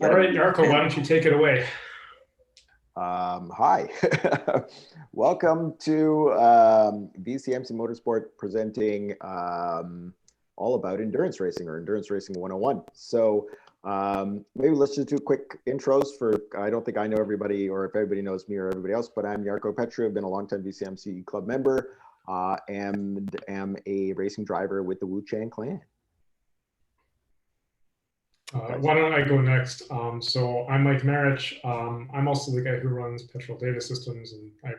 All right, Yarko, why don't you take it away? Hi, welcome to VCMC Motorsport presenting all about endurance racing or endurance racing 101. So maybe let's just do quick intros for, I don't think I know everybody or if everybody knows me or everybody else, but I'm Yarko Petru. I've been a longtime VCMC club member and am a racing driver with the Wu Chang clan. Why don't I go next? So I'm Mike Marich. I'm also the guy who runs Petrol Data Systems, and I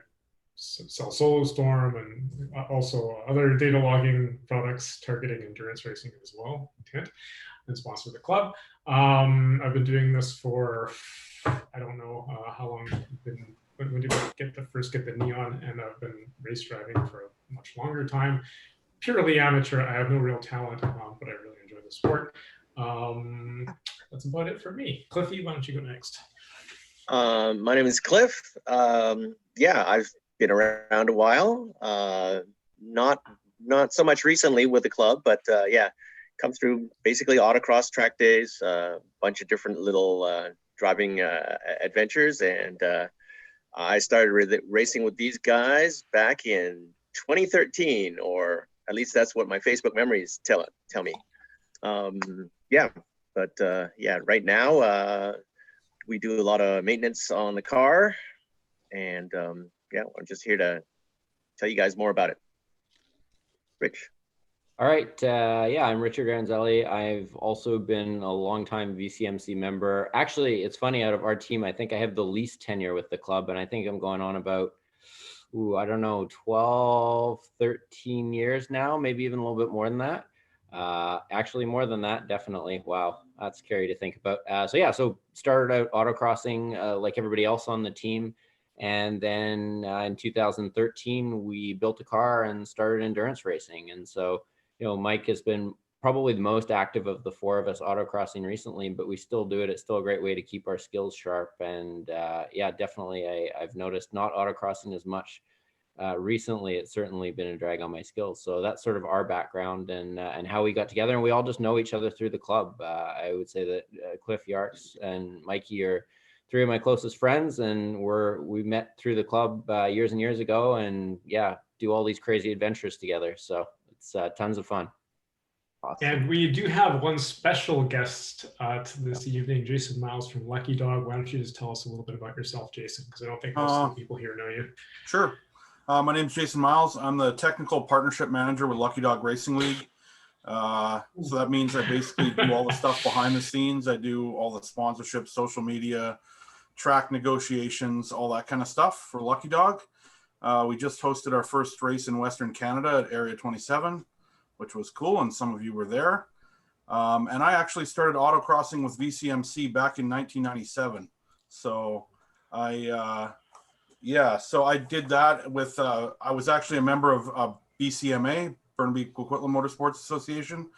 sell SoloStorm and also other data logging products targeting endurance racing as well. And sponsor the club. I've been doing this for, I don't know how long. When did I first get the neon? And I've been race driving for a much longer time. Purely amateur. I have no real talent, but I really enjoy the sport. That's about it for me. Cliffy, why don't you go next? My name is Cliff. Yeah, I've been around a while. Not so much recently with the club, but yeah, come through basically autocross track days, a bunch of different little driving adventures, and I started racing with these guys back in 2013, or at least that's what my Facebook memories tell me. Yeah, but yeah, right now we do a lot of maintenance on the car, and yeah, I'm just here to tell you guys more about it. Rich. All right, yeah, I'm Richard Granzelli. I've also been a longtime VCMC member. Actually, it's funny, out of our team, I think I have the least tenure with the club, and I think I'm going on about, I don't know, 12, 13 years now, maybe even a little bit more than that. Actually more than that, definitely. Wow, that's scary to think about. So yeah, so started out autocrossing like everybody else on the team. And then in 2013, we built a car and started endurance racing. And so, you know, Mike has been probably the most active of the four of us autocrossing recently, but we still do it. It's still a great way to keep our skills sharp. And yeah, definitely I've noticed not autocrossing as much recently. It's certainly been a drag on my skills. So that's sort of our background and how we got together. And we all just know each other through the club. I would say that Cliff, Yarks, and Mikey are three of my closest friends, and we met through the club years and years ago, and yeah, do all these crazy adventures together. So it's tons of fun. Awesome. And we do have one special guest this evening, Jason Miles from Lucky Dog. Why don't you just tell us a little bit about yourself, Jason? Because I don't think most of the people here know you. Sure. My name is Jason Miles. I'm the technical partnership manager with Lucky Dog Racing League. So that means I basically do all the stuff behind the scenes. I do all the sponsorships, social media, track negotiations, all that kind of stuff for Lucky Dog. We just hosted our first race in Western Canada at Area 27, which was cool, and some of you were there. And I actually started autocrossing with VCMC back in 1997. So yeah, so I did that with, I was actually a member of BCMA, Burnaby Coquitlam Motorsports Association,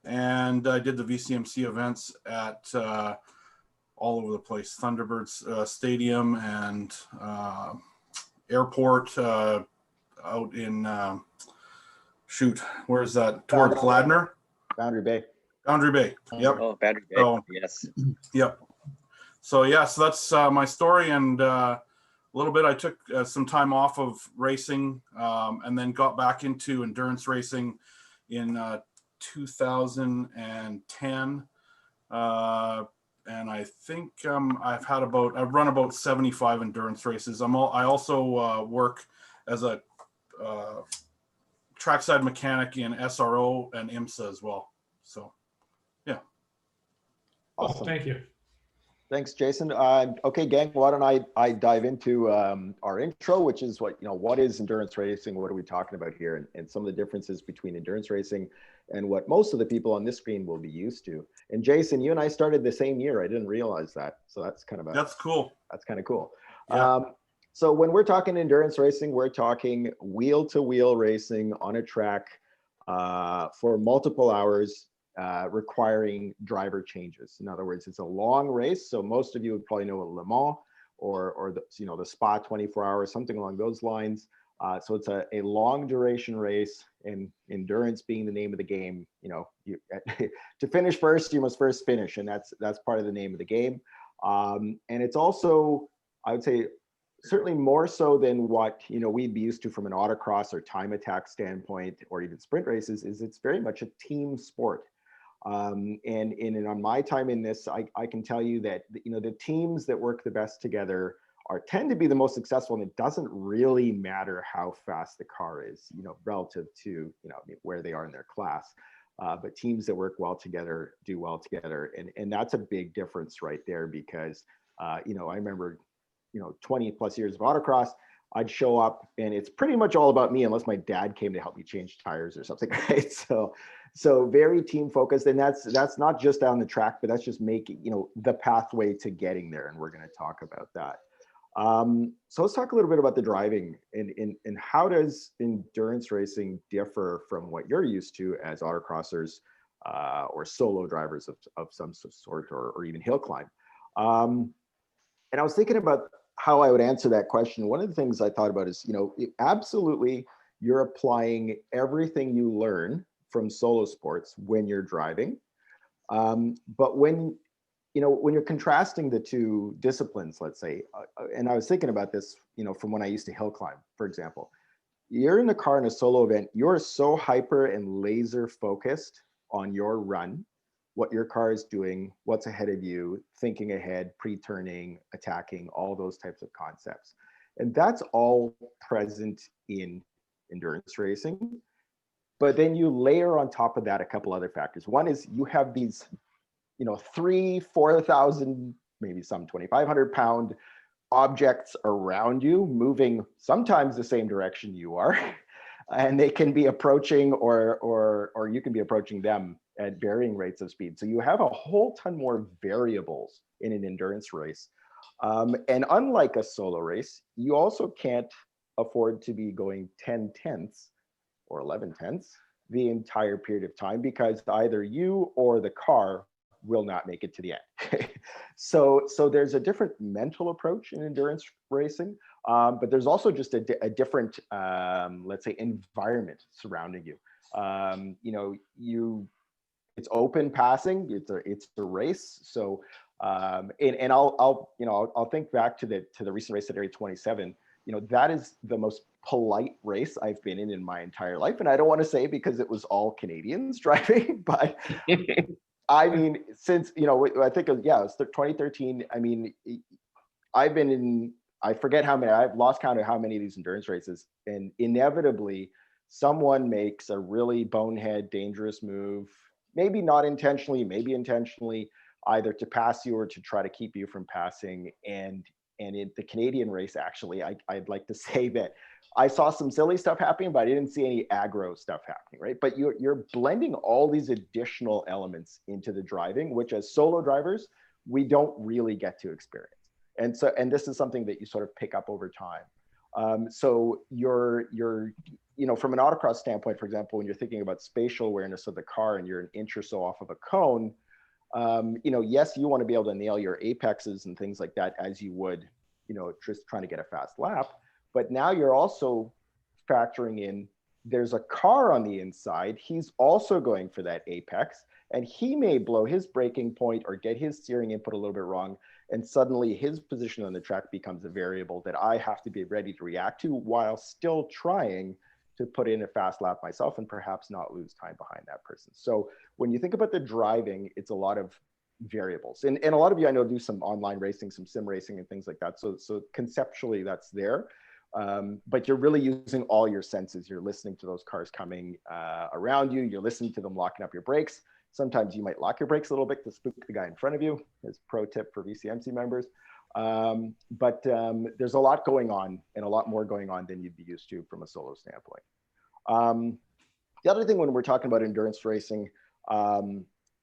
and I did the VCMC events at all over the place, Thunderbirds Stadium and airport out in, shoot, where's that? Towards Ladner? Boundary Bay. Boundary Bay, yep. Oh, Boundary Bay, so, yes. Yep. So yeah, so that's my story, and a little bit, I took some time off of racing and then got back into endurance racing in 2010. And I think I've run about 75 endurance races. I also work as a trackside mechanic in SRO and IMSA as well. So, yeah. Awesome. Thank you. Thanks, Jason. Okay, gang, why don't I dive into our intro, which is what is endurance racing? What are we talking about here? And some of the differences between endurance racing and what most of the people on this screen will be used to. And Jason, you and I started the same year. I didn't realize that. So that's kind of that's cool. That's kind of cool. Yeah. So when we're talking endurance racing, we're talking wheel-to-wheel racing on a track for multiple hours, requiring driver changes. In other words, it's a long race. So most of you would probably know a Le Mans or the Spa 24 hours, something along those lines. So it's a long duration race, and endurance being the name of the game. You know, to finish first, you must first finish, and that's part of the name of the game. And it's also, I would say, certainly more so than what we'd be used to from an autocross or time attack standpoint, or even sprint races. Is it's very much a team sport. And on my time in this, I can tell you that the teams that work the best together tend to be the most successful, and it doesn't really matter how fast the car is, relative to where they are in their class. But teams that work well together do well together, and that's a big difference right there. Because I remember 20 plus years of autocross, I'd show up and it's pretty much all about me unless my dad came to help me change tires or something, right? So very team focused, and that's not just on the track, but that's just making the pathway to getting there, and we're going to talk about that. So let's talk a little bit about the driving, and how does endurance racing differ from what you're used to as autocrossers or solo drivers of some sort, or even hill climb. And I was thinking about how I would answer that question. One of the things I thought about is, absolutely, you're applying everything you learn from solo sports when you're driving. But when you're contrasting the two disciplines, let's say, and I was thinking about this, from when I used to hill climb, for example, you're in the car in a solo event, you're so hyper and laser focused on your run, what your car is doing, what's ahead of you, thinking ahead, pre-turning, attacking, all those types of concepts. And that's all present in endurance racing. But then you layer on top of that a couple other factors. One is you have these, 4,000, maybe some 2,500 pound objects around you, moving sometimes the same direction you are. And they can be approaching, or you can be approaching them at varying rates of speed. So you have a whole ton more variables in an endurance race. And unlike a solo race, you also can't afford to be going 10 tenths or 11 tenths the entire period of time, because either you or the car will not make it to the end. So there's a different mental approach in endurance racing, but there's also just a different, let's say, environment surrounding you. It's open passing. It's a race. So, and I'll think back to the recent race at Area 27. That is the most polite race I've been in my entire life. And I don't want to say because it was all Canadians driving, but I mean, since, I think, it was 2013. I mean, I've been in, I forget how many, I've lost count of how many of these endurance races, and inevitably someone makes a really bonehead, dangerous move, maybe not intentionally, maybe intentionally, either to pass you or to try to keep you from passing. And in the Canadian race, actually, I'd like to say that I saw some silly stuff happening, but I didn't see any aggro stuff happening, right? But you're blending all these additional elements into the driving, which as solo drivers, we don't really get to experience. And this is something that you sort of pick up over time. So you're from an autocross standpoint, for example, when you're thinking about spatial awareness of the car and you're an inch or so off of a cone, yes, you want to be able to nail your apexes and things like that as you would, just trying to get a fast lap. But now you're also factoring in, there's a car on the inside. He's also going for that apex, and he may blow his braking point or get his steering input a little bit wrong. And suddenly his position on the track becomes a variable that I have to be ready to react to while still trying to put in a fast lap myself and perhaps not lose time behind that person. So when you think about the driving, it's a lot of variables. And a lot of you I know do some online racing, some sim racing and things like that. So conceptually that's there. But you're really using all your senses. You're listening to those cars coming around you. You're listening to them locking up your brakes. Sometimes you might lock your brakes a little bit to spook the guy in front of you, as pro tip for VCMC members. But there's a lot going on, and a lot more going on than you'd be used to from a solo standpoint. The other thing when we're talking about endurance racing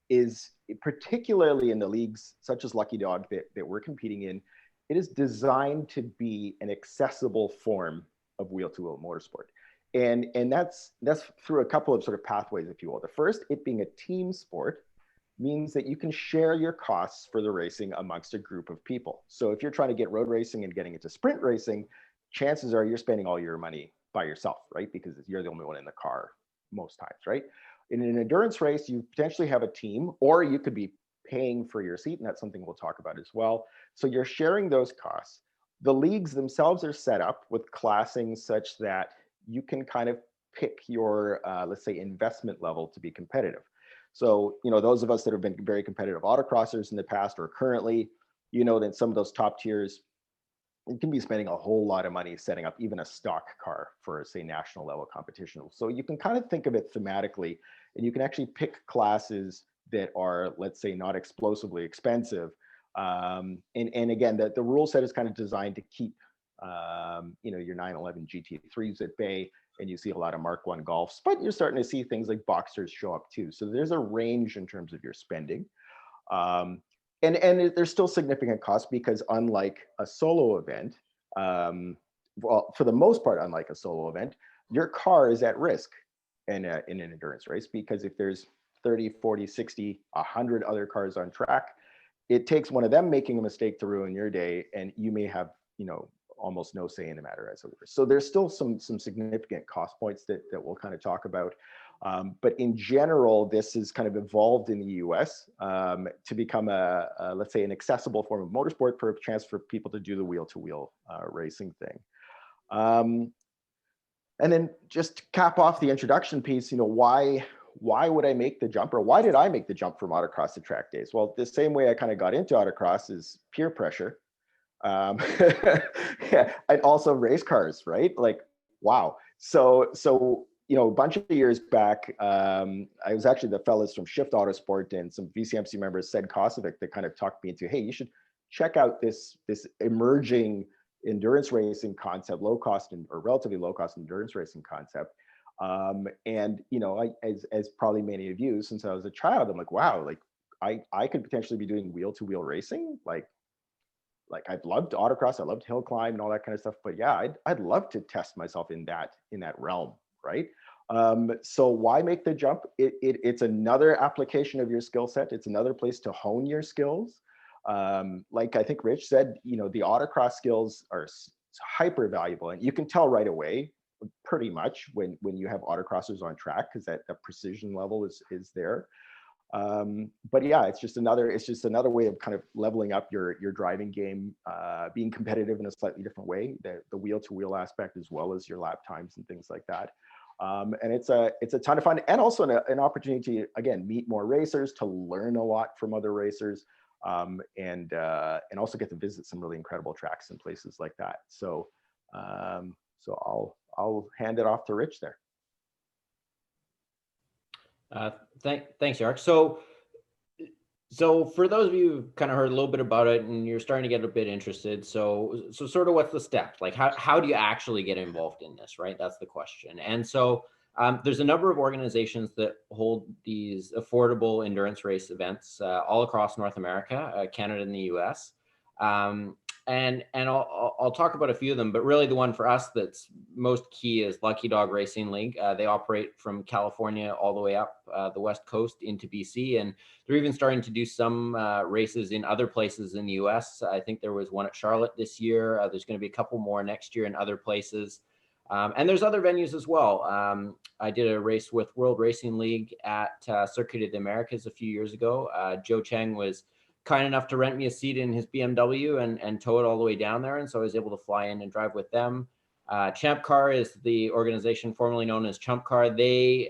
is, particularly in the leagues such as Lucky Dog that we're competing in, it is designed to be an accessible form of wheel-to-wheel motorsport. And that's through a couple of sort of pathways, if you will. The first, it being a team sport, means that you can share your costs for the racing amongst a group of people. So if you're trying to get road racing and getting into sprint racing, chances are you're spending all your money by yourself, right? Because you're the only one in the car most times, right? In an endurance race, you potentially have a team, or you could be paying for your seat, and that's something we'll talk about as well. So you're sharing those costs. The leagues themselves are set up with classing such that you can kind of pick your, let's say, investment level to be competitive. So, those of us that have been very competitive autocrossers in the past or currently, that some of those top tiers, you can be spending a whole lot of money setting up even a stock car for, say, national level competition. So you can kind of think of it thematically, and you can actually pick classes that are, let's say, not explosively expensive. And again, the rule set is kind of designed to keep, your 911 GT3s at bay, and you see a lot of Mark I Golfs, but you're starting to see things like Boxsters show up too. So there's a range in terms of your spending. And there's still significant costs because unlike a solo event, well, for the most part, unlike a solo event, your car is at risk in an endurance race, because if there's 30, 40, 60, 100 other cars on track, it takes one of them making a mistake to ruin your day, and you may have, almost no say in the matter as it were. So there's still some significant cost points that we'll kind of talk about. But in general, this has kind of evolved in the US to become let's say, an accessible form of motorsport for a chance for people to do the wheel-to-wheel racing thing. And then just to cap off the introduction piece, why would I make the jump, or why did I make the jump from autocross to track days? Well, the same way I kind of got into autocross is peer pressure. Yeah, and also race cars, right? Like, wow. So a bunch of years back, I was actually the fellas from Shift Autosport and some VCMC members, said Kosovic, that kind of talked me into, hey, you should check out this emerging endurance racing concept, low cost or relatively low cost endurance racing concept. And as probably many of you, since I was a child, I'm like, wow, like I could potentially be doing wheel-to-wheel racing. Like I've loved autocross, I loved hill climb and all that kind of stuff, but yeah, I'd love to test myself in that realm, right? So why make the jump? It's another application of your skill set. It's another place to hone your skills. Like I think Rich said, the autocross skills are hyper valuable, and you can tell right away, pretty much, when you have autocrossers on track, because that precision level is there. But yeah, it's just another way of kind of leveling up your driving game, being competitive in a slightly different way, the wheel-to-wheel aspect, as well as your lap times and things like that. And it's a ton of fun, and also an opportunity to, again, meet more racers, to learn a lot from other racers, and also get to visit some really incredible tracks and places like that. So I'll hand it off to Rich there. Thanks, Eric. So for those of you who kind of heard a little bit about it and you're starting to get a bit interested, so sort of what's the steps? Like how do you actually get involved in this, right? That's the question. And so there's a number of organizations that hold these affordable endurance race events all across North America, Canada and the US. And I'll talk about a few of them, but really the one for us that's most key is Lucky Dog Racing League. They operate from California all the way up the West Coast into BC, and they're even starting to do some races in other places in the US. I think there was one at Charlotte this year. There's going to be a couple more next year in other places. And there's other venues as well. I did a race with World Racing League at Circuit of the Americas a few years ago. Joe Cheng was kind enough to rent me a seat in his BMW and tow it all the way down there. And so I was able to fly in and drive with them. Champ Car is the organization formerly known as Chump Car. They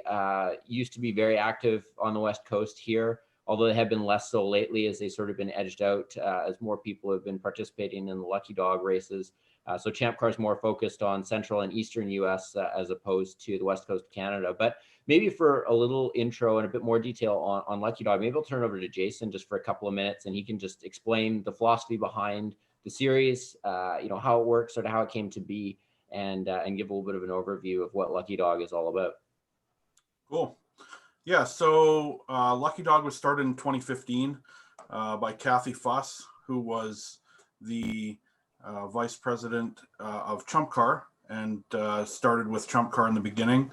used to be very active on the West Coast here, although they have been less so lately as they sort of been edged out as more people have been participating in the Lucky Dog races. So Champ Car is more focused on Central and Eastern US as opposed to the West Coast of Canada. But maybe for a little intro and a bit more detail on Lucky Dog, maybe I'll turn it over to Jason just for a couple of minutes, and he can just explain the philosophy behind the series, how it works, sort of how it came to be, and give a little bit of an overview of what Lucky Dog is all about. Cool. Yeah, so Lucky Dog was started in 2015 by Kathy Fuss, who was the vice president of Chump Car, and started with Chump Car in the beginning.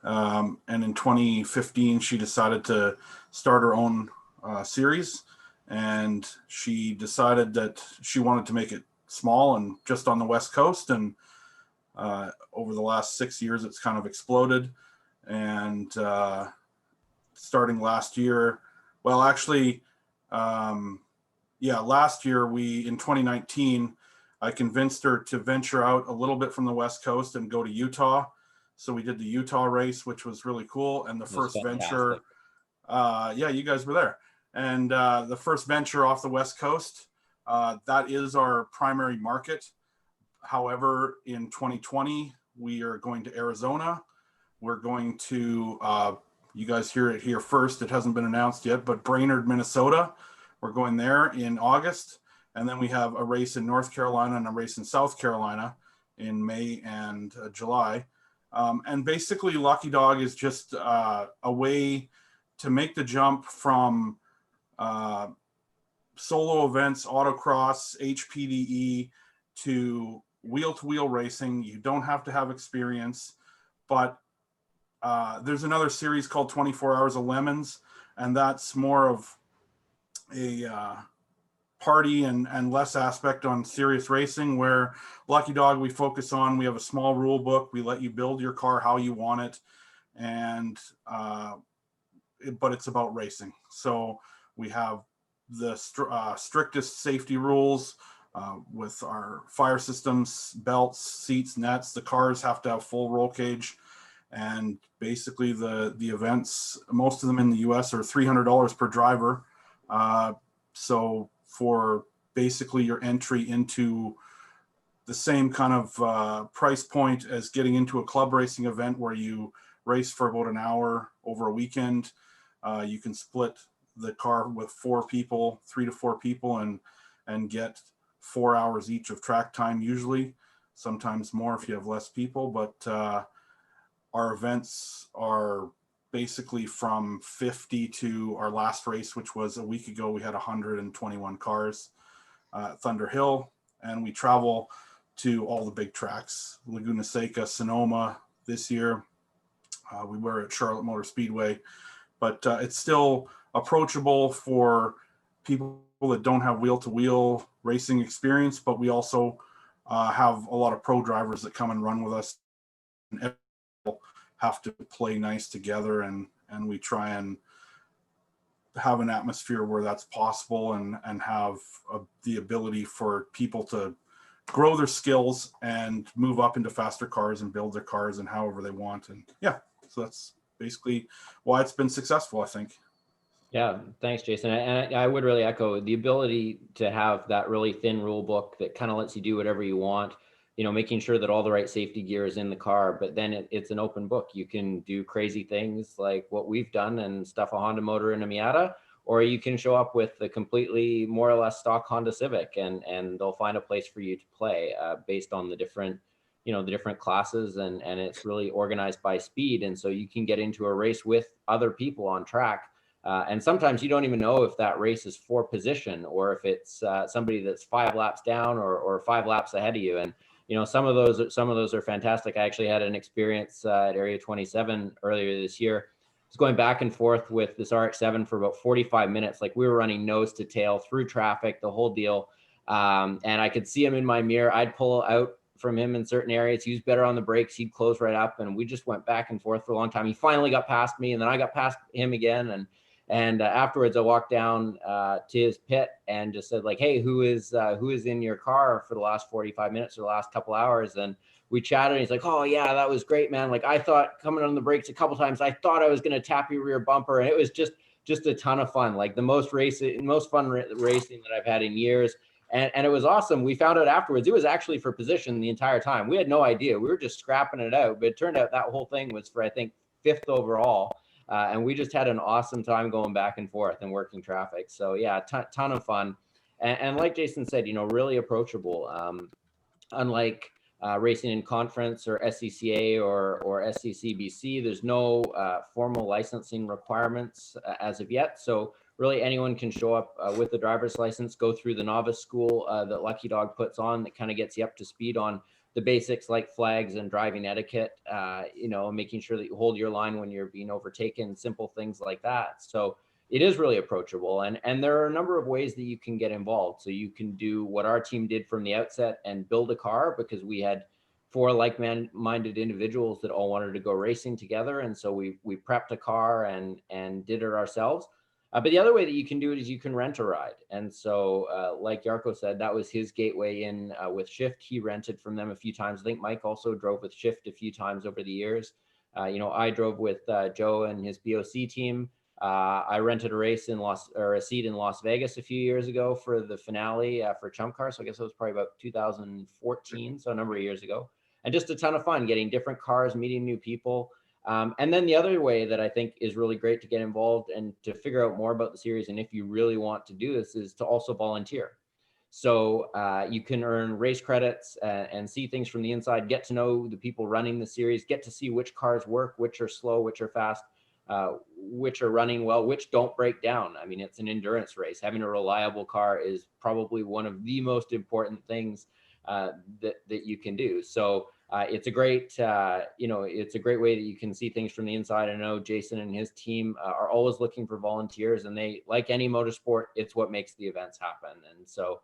And in 2015, she decided to start her own series, and she decided that she wanted to make it small and just on the West Coast. And Over the last 6 years, it's kind of exploded. And starting last year, well, actually, last year in 2019, I convinced her to venture out a little bit from the West Coast and go to Utah. So we did the Utah race, which was really cool. And the first venture, you guys were there. And the first venture off the West Coast, that is our primary market. However, in 2020, we are going to Arizona. We're going to, you guys hear it here first. It hasn't been announced yet, but Brainerd, Minnesota. We're going there in August. And then we have a race in North Carolina and a race in South Carolina in May and July. And basically, Lucky Dog is just a way to make the jump from solo events, autocross, HPDE to wheel-to-wheel racing. You don't have to have experience, but there's another series called 24 Hours of Lemons, and that's more of a party and less aspect on serious racing, where Lucky Dog, we focus on, we have a small rule book. We let you build your car how you want it. And, but it's about racing. So we have the strictest safety rules with our fire systems, belts, seats, nets. The cars have to have full roll cage. And basically the events, most of them in the US are $300 per driver. So for basically your entry into the same kind of price point as getting into a club racing event where you race for about an hour over a weekend, you can split the car with 3 to 4 people and get 4 hours each of track time, usually, sometimes more if you have less people. But our events are basically from 50 to our last race, which was a week ago. We had 121 cars at Thunder Hill, and we travel to all the big tracks, Laguna Seca, Sonoma this year. We were at Charlotte Motor Speedway, but it's still approachable for people that don't have wheel-to-wheel racing experience, but we also have a lot of pro drivers that come and run with us, and everyone have to play nice together, and we try and have an atmosphere where that's possible, and have the ability for people to grow their skills and move up into faster cars and build their cars and however they want. And so that's basically why it's been successful, I think. Yeah, thanks, Jason. And I would really echo the ability to have that really thin rule book that kind of lets you do whatever you want, making sure that all the right safety gear is in the car, but then it's an open book. You can do crazy things like what we've done and stuff a Honda motor in a Miata, or you can show up with the completely more or less stock Honda Civic, and they'll find a place for you to play based on the different, the different classes, and it's really organized by speed. And so you can get into a race with other people on track. And sometimes you don't even know if that race is for position, or if it's somebody that's 5 laps down or 5 laps ahead of you. And some of those are fantastic. I actually had an experience at Area 27 earlier this year. I was going back and forth with this RX-7 for about 45 minutes. Like, we were running nose to tail through traffic, the whole deal. And I could see him in my mirror. I'd pull out from him in certain areas. He was better on the brakes. He'd close right up, and we just went back and forth for a long time. He finally got past me, and then I got past him again. And afterwards, I walked down to his pit and just said, like, hey, who is in your car for the last 45 minutes or the last couple hours? And we chatted, and he's like, oh yeah, that was great, man. Like, I thought coming on the brakes a couple times, I thought I was going to tap your rear bumper. And it was just a ton of fun. Like, the most fun racing that I've had in years. And it was awesome. We found out afterwards, it was actually for position the entire time. We had no idea. We were just scrapping it out. But it turned out that whole thing was for, I think, 5th overall. And we just had an awesome time going back and forth and working traffic. So yeah, ton of fun. And like Jason said, really approachable. Unlike racing in conference or SCCA or SCCBC, there's no formal licensing requirements as of yet. So really anyone can show up with a driver's license, go through the novice school that Lucky Dog puts on, that kind of gets you up to speed on the basics like flags and driving etiquette, making sure that you hold your line when you're being overtaken, simple things like that. So it is really approachable. And there are a number of ways that you can get involved. So you can do what our team did from the outset and build a car, because we had four like-minded individuals that all wanted to go racing together. And so we prepped a car and did it ourselves. But the other way that you can do it is you can rent a ride. And so like Jarko said, that was his gateway in with Shift. He rented from them a few times. I think Mike also drove with Shift a few times over the years. I drove with Joe and his BOC team. I rented a seat in Las Vegas a few years ago for the finale for Chump Car. So I guess it was probably about 2014, so a number of years ago. And just a ton of fun getting different cars, meeting new people. And then the other way that I think is really great to get involved and to figure out more about the series, and if you really want to do this, is to also volunteer. So you can earn race credits and see things from the inside, get to know the people running the series, get to see which cars work, which are slow, which are fast, which are running well, which don't break down. I mean, it's an endurance race. Having a reliable car is probably one of the most important things that you can do. So it's a great, it's a great way that you can see things from the inside. I know Jason and his team are always looking for volunteers, and they, like any motorsport, it's what makes the events happen. And so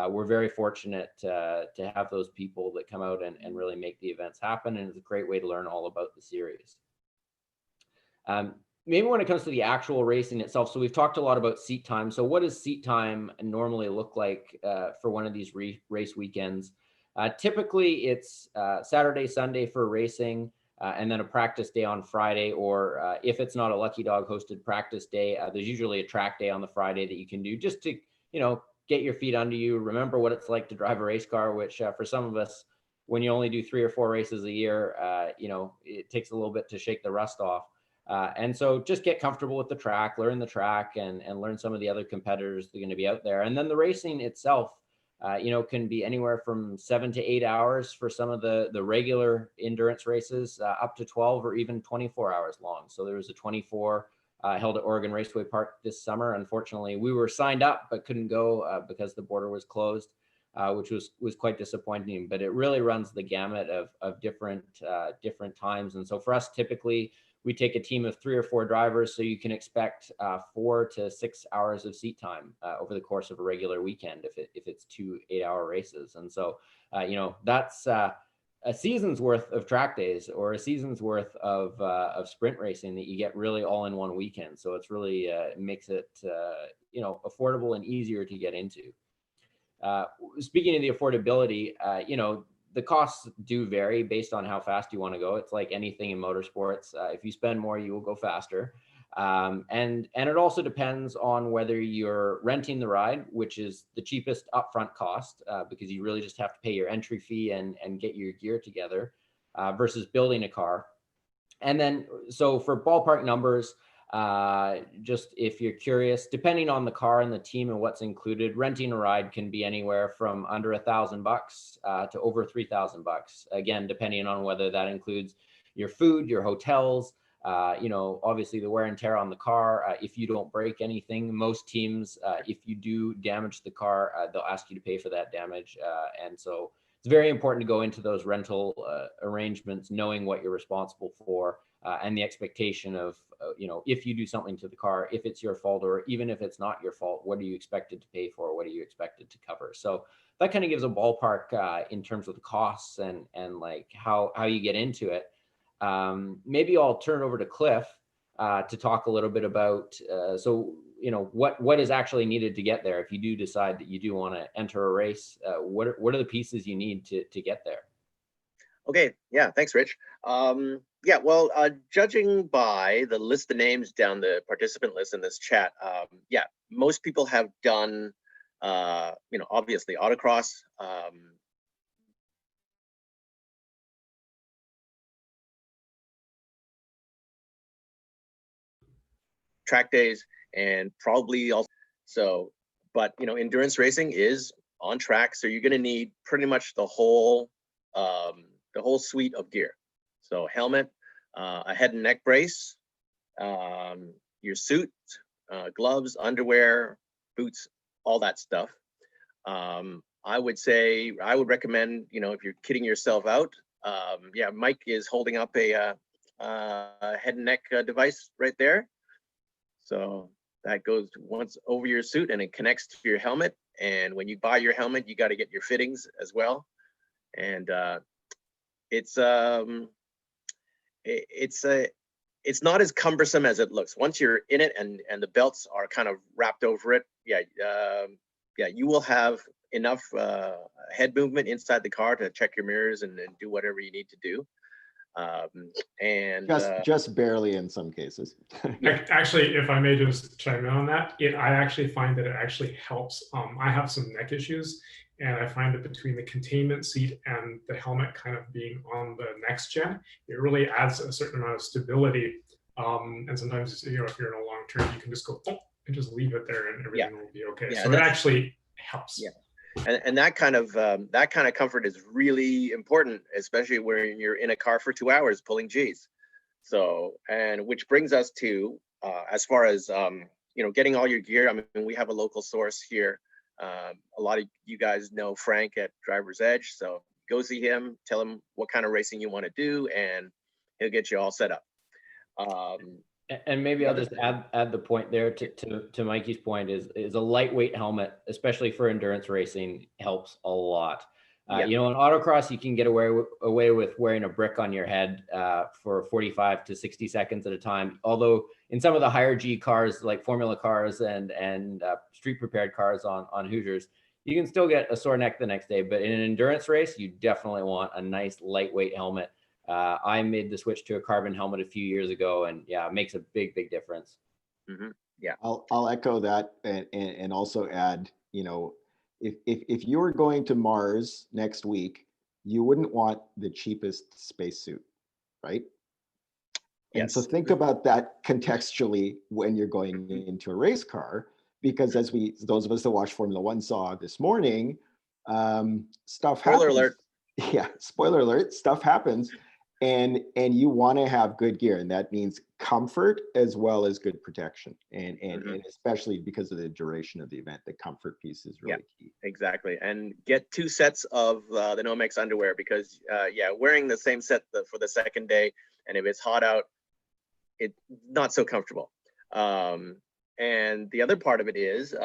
we're very fortunate to have those people that come out and really make the events happen. And it's a great way to learn all about the series. Maybe when it comes to the actual racing itself, so we've talked a lot about seat time. So what does seat time normally look like for one of these race weekends? Typically, it's Saturday, Sunday for racing, and then a practice day on Friday, or if it's not a Lucky Dog hosted practice day, there's usually a track day on the Friday that you can do just to, get your feet under you, remember what it's like to drive a race car, which for some of us, when you only do 3 or 4 races a year, it takes a little bit to shake the rust off. And so just get comfortable with the track, learn the track, and learn some of the other competitors that are going to be out there. And then the racing itself, can be anywhere from 7 to 8 hours for some of the regular endurance races, up to 12 or even 24 hours long. So there was a 24 held at Oregon Raceway Park this summer. Unfortunately, we were signed up but couldn't go because the border was closed, which was quite disappointing. But it really runs the gamut of different times. And so for us, typically, we take a team of 3 or 4 drivers, so you can expect 4 to 6 hours of seat time over the course of a regular weekend if it's 2 8-hour races. And so, that's a season's worth of track days or a season's worth of sprint racing that you get really all in one weekend. So it's really makes it affordable and easier to get into. Speaking of the affordability, the costs do vary based on how fast you want to go. It's like anything in motorsports. If you spend more, you will go faster. And it also depends on whether you're renting the ride, which is the cheapest upfront cost, because you really just have to pay your entry fee and get your gear together, versus building a car. And then, so for ballpark numbers, just if you're curious, depending on the car and the team and what's included, renting a ride can be anywhere from under $1,000 to over $3,000. Again, depending on whether that includes your food, your hotels, obviously the wear and tear on the car. If you don't break anything, most teams, if you do damage the car, they'll ask you to pay for that damage. And so it's very important to go into those rental arrangements knowing what you're responsible for. And the expectation of, if you do something to the car, if it's your fault, or even if it's not your fault, what are you expected to pay for? What are you expected to cover? So that kind of gives a ballpark in terms of the costs and like how you get into it. Maybe I'll turn over to Cliff to talk a little bit about, what is actually needed to get there. If you do decide that you do want to enter a race, what are the pieces you need to get there? Okay, yeah, thanks, Rich. Judging by the list of names down the participant list in this chat, most people have done, obviously autocross, track days, and probably also, but endurance racing is on track, so you're going to need pretty much the whole suite of gear. So helmet, a head and neck brace, your suit, gloves, underwear, boots, all that stuff. I would recommend, if you're kidding yourself out, Mike is holding up a head and neck device right there. So that goes once over your suit and it connects to your helmet. And when you buy your helmet, you got to get your fittings as well. And it's it's not as cumbersome as it looks. Once you're in it and the belts are kind of wrapped over it, yeah, you will have enough head movement inside the car to check your mirrors and do whatever you need to do. And just barely in some cases. Actually, if I may just chime in on that, I actually find that it actually helps. I have some neck issues, and I find that between the containment seat and the helmet kind of being on the next gen, it really adds a certain amount of stability. And sometimes, you know, if you're in a long turn, you can just go and just leave it there, and everything will be okay. Yeah, so it actually helps. Yeah. And that kind of comfort is really important, especially when you're in a car for 2 hours pulling G's. So, and which brings us to as far as you know, getting all your gear. I mean, we have a local source here. A lot of you guys know Frank at Driver's Edge, so go see him, tell him what kind of racing you want to do, and he'll get you all set up. And maybe I'll just add the point there to Mikey's point is a lightweight helmet, especially for endurance racing, helps a lot. You know, in autocross, you can get away with wearing a brick on your head for 45 to 60 seconds at a time. Although in some of the higher G cars, like Formula cars and street prepared cars on Hoosiers, you can still get a sore neck the next day. But in an endurance race, you definitely want a nice lightweight helmet. I made the switch to a carbon helmet a few years ago, and yeah, it makes a big difference. Mm-hmm. Yeah, I'll echo that and also add, you know, if you were going to Mars next week, you wouldn't want the cheapest spacesuit, right? Yes. And so think about that contextually when you're going into a race car, because as those of us that watch Formula One saw this morning, stuff happens. Spoiler alert. Yeah, spoiler alert, stuff happens. And you want to have good gear, and that means comfort as well as good protection, and especially because of the duration of the event, the comfort piece is really key. Exactly, and get 2 sets of the Nomex underwear, because wearing the same set for the second day, and if it's hot out, it's not so comfortable. And the other part of it is,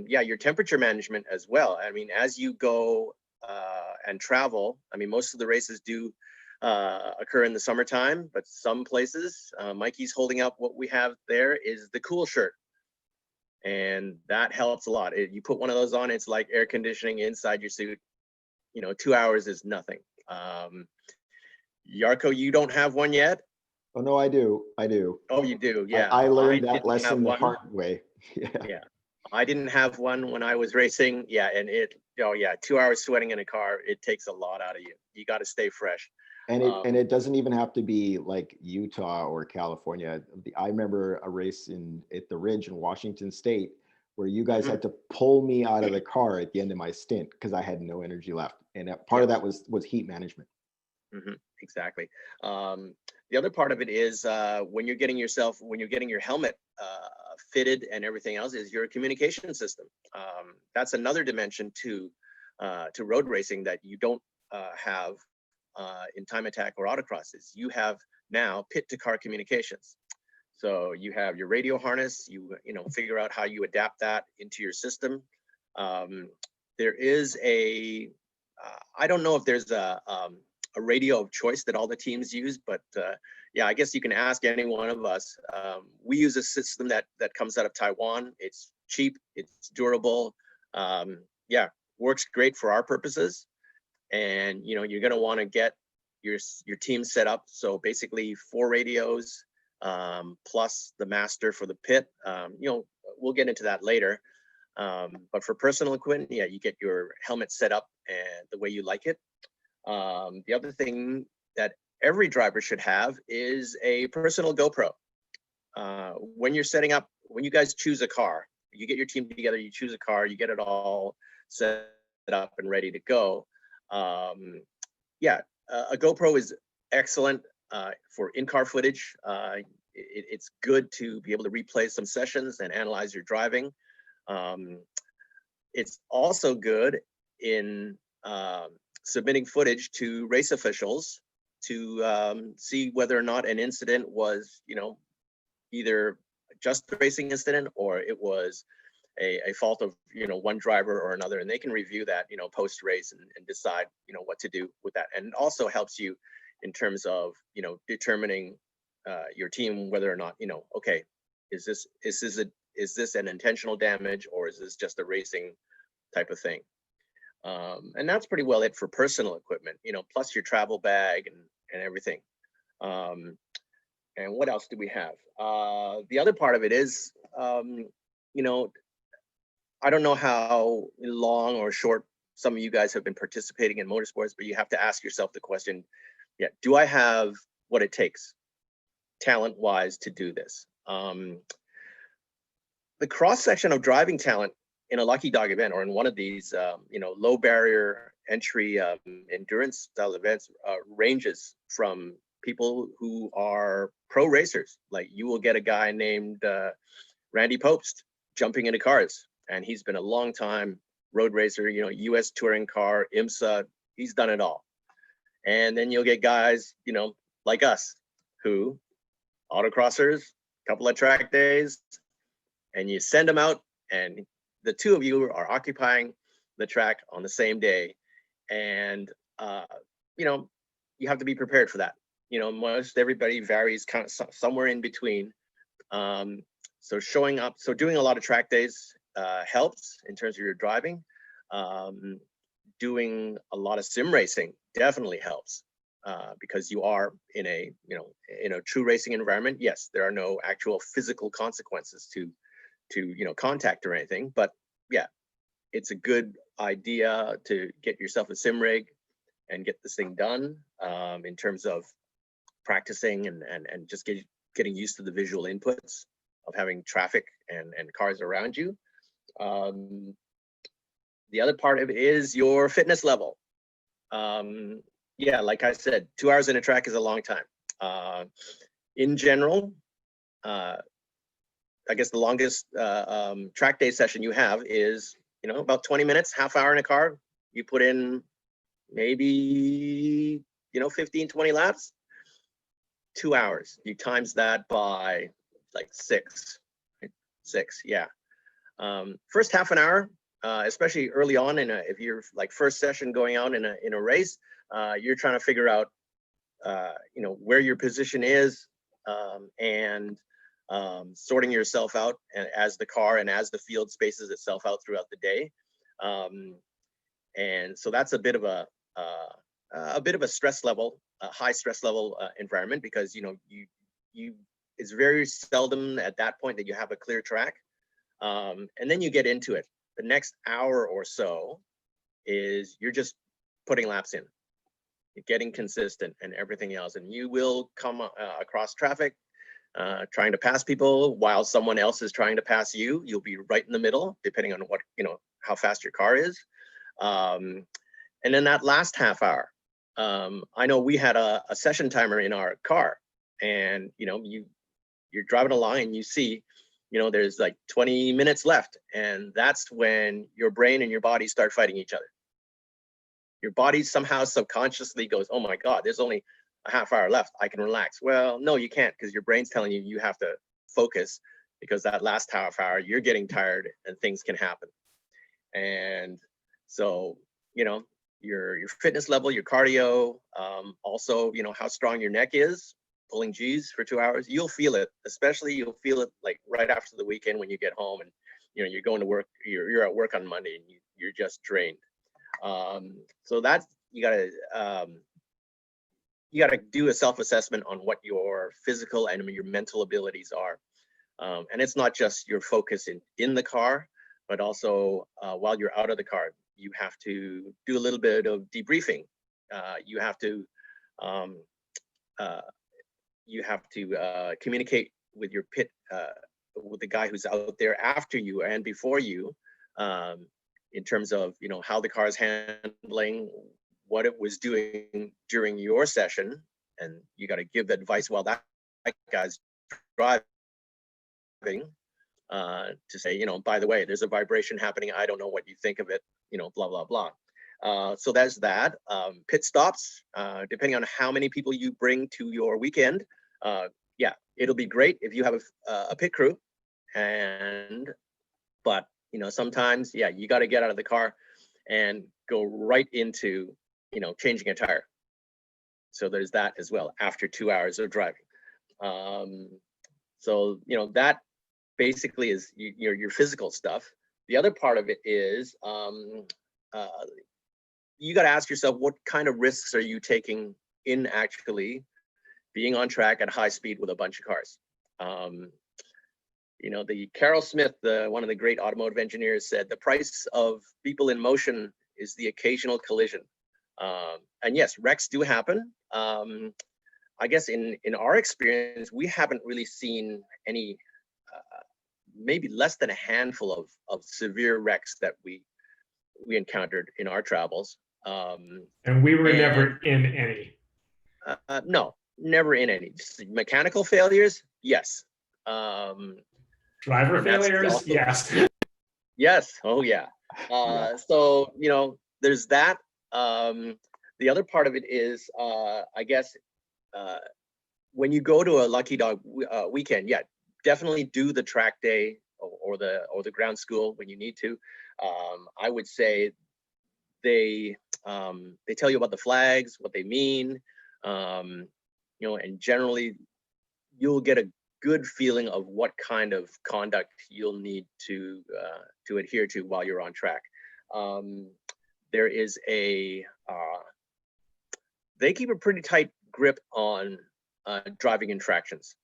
your temperature management as well. I mean, as you go and travel, I mean, most of the races do occur in the summertime, but some places, Mikey's holding up what we have there is the cool shirt, and that helps a lot. You put one of those on, it's like air conditioning inside your suit. You know, 2 hours is nothing. Yarko, you don't have one yet? Oh no, I do. Oh, you do? Yeah. I learned that lesson the hard way. Yeah. I didn't have one when I was racing. Yeah, and 2 hours sweating in a car, it takes a lot out of you. You got to stay fresh. And it doesn't even have to be like Utah or California. I remember a race at the Ridge in Washington State where you guys had to pull me out of the car at the end of my stint because I had no energy left. And part of that was heat management. Exactly. The other part of it is when you're getting your helmet fitted and everything else, is your communication system. That's another dimension to road racing that you don't have in time attack or autocrosses. You have now pit to car communications. So you have your radio harness, you figure out how you adapt that into your system. There is I don't know if there's a radio of choice that all the teams use, but I guess you can ask any one of us. We use a system that comes out of Taiwan. It's cheap, it's durable, works great for our purposes. And you're going to want to get your team set up. So basically 4 radios plus the master for the pit. We'll get into that later. But for personal equipment, you get your helmet set up and the way you like it. The other thing that every driver should have is a personal GoPro. When you're setting up, when you guys choose a car, you get your team together, you choose a car, you get it all set up and ready to go. A GoPro is excellent for in-car footage. It's good to be able to replay some sessions and analyze your driving. It's also good in submitting footage to race officials to see whether or not an incident was, either just a racing incident or it was a fault of, one driver or another, and they can review that, post race and decide, what to do with that. And it also helps you in terms of, determining your team, whether or not, okay, is this an intentional damage, or is this just a racing type of thing? And that's pretty well it for personal equipment, plus your travel bag and everything. And what else do we have? The other part of it is, I don't know how long or short some of you guys have been participating in motorsports, but you have to ask yourself the question, do I have what it takes talent-wise to do this? The cross-section of driving talent in a Lucky Dog event, or in one of these, low barrier entry endurance style events, ranges from people who are pro racers. Like, you will get a guy named Randy Popst jumping into cars, and he's been a long time road racer, US touring car, IMSA, he's done it all. And then you'll get guys, like us, who autocrossers, couple of track days, and you send them out, and the two of you are occupying the track on the same day. And, you have to be prepared for that. Most everybody varies kind of somewhere in between. So showing up, so doing a lot of track days helps in terms of your driving. Doing a lot of sim racing definitely helps because you are in a, in a true racing environment. Yes, there are no actual physical consequences to contact or anything, but yeah, it's a good idea to get yourself a sim rig and get this thing done in terms of practicing and just getting used to the visual inputs of having traffic and cars around you. The other part of it is your fitness level. Yeah, like I said, 2 hours in a track is a long time. In general, I guess the longest track day session you have is, about 20 minutes, half hour in a car. You put in maybe, 15, 20 laps, 2 hours. You times that by like six, yeah. First half an hour, especially early on if you're like first session going out in a race, you're trying to figure out, where your position is, and sorting yourself out as the car and as the field spaces itself out throughout the day. And so that's a bit of a stress level, a high stress level environment, because you it's very seldom at that point that you have a clear track. And then you get into it. The next hour or so is you're just putting laps in, you're getting consistent and everything else, and you will come across traffic, trying to pass people while someone else is trying to pass you. You'll be right in the middle, depending on what, how fast your car is. And then that last half hour, I know we had a session timer in our car, and you're driving along and you see, there's like 20 minutes left, and that's when your brain and your body start fighting each other. Your body somehow subconsciously goes, oh my God, there's only a half hour left, I can relax. Well, no, you can't, because your brain's telling you you have to focus, because that last half hour you're getting tired and things can happen. And so, your fitness level, your cardio, also, how strong your neck is, pulling G's for 2 hours, you'll feel it. Especially you'll feel it like right after the weekend when you get home and you're going to work, you're at work on Monday and you're just drained. So that's, you gotta do a self-assessment on what your physical and your mental abilities are. And it's not just your focus in the car, but also while you're out of the car, you have to do a little bit of debriefing. You have to communicate with your pit, with the guy who's out there after you and before you, in terms of how the car is handling, what it was doing during your session, and you got to give advice while that guy's driving, to say, by the way, there's a vibration happening, I don't know what you think of it, blah blah blah. So there's that. Pit stops, depending on how many people you bring to your weekend, yeah, it'll be great if you have a pit crew, but sometimes, yeah, you got to get out of the car and go right into, changing a tire. So there's that as well after 2 hours of driving. So, that basically is your physical stuff. The other part of it is you got to ask yourself, what kind of risks are you taking in actually being on track at high speed with a bunch of cars? The Carroll Smith, one of the great automotive engineers, said the price of people in motion is the occasional collision. And yes, wrecks do happen. I guess in our experience, we haven't really seen any, maybe less than a handful of severe wrecks that we encountered in our travels. And we were never in any. No, never in any. Just mechanical failures, yes. Driver failures, also, yes. Yes, oh yeah. So, there's that. The other part of it is, I guess, when you go to a Lucky Dog weekend, yeah, definitely do the track day or the ground school when you need to. I would say they tell you about the flags, what they mean, and generally you'll get a good feeling of what kind of conduct you'll need to adhere to while you're on track. There is they keep a pretty tight grip on driving infractions,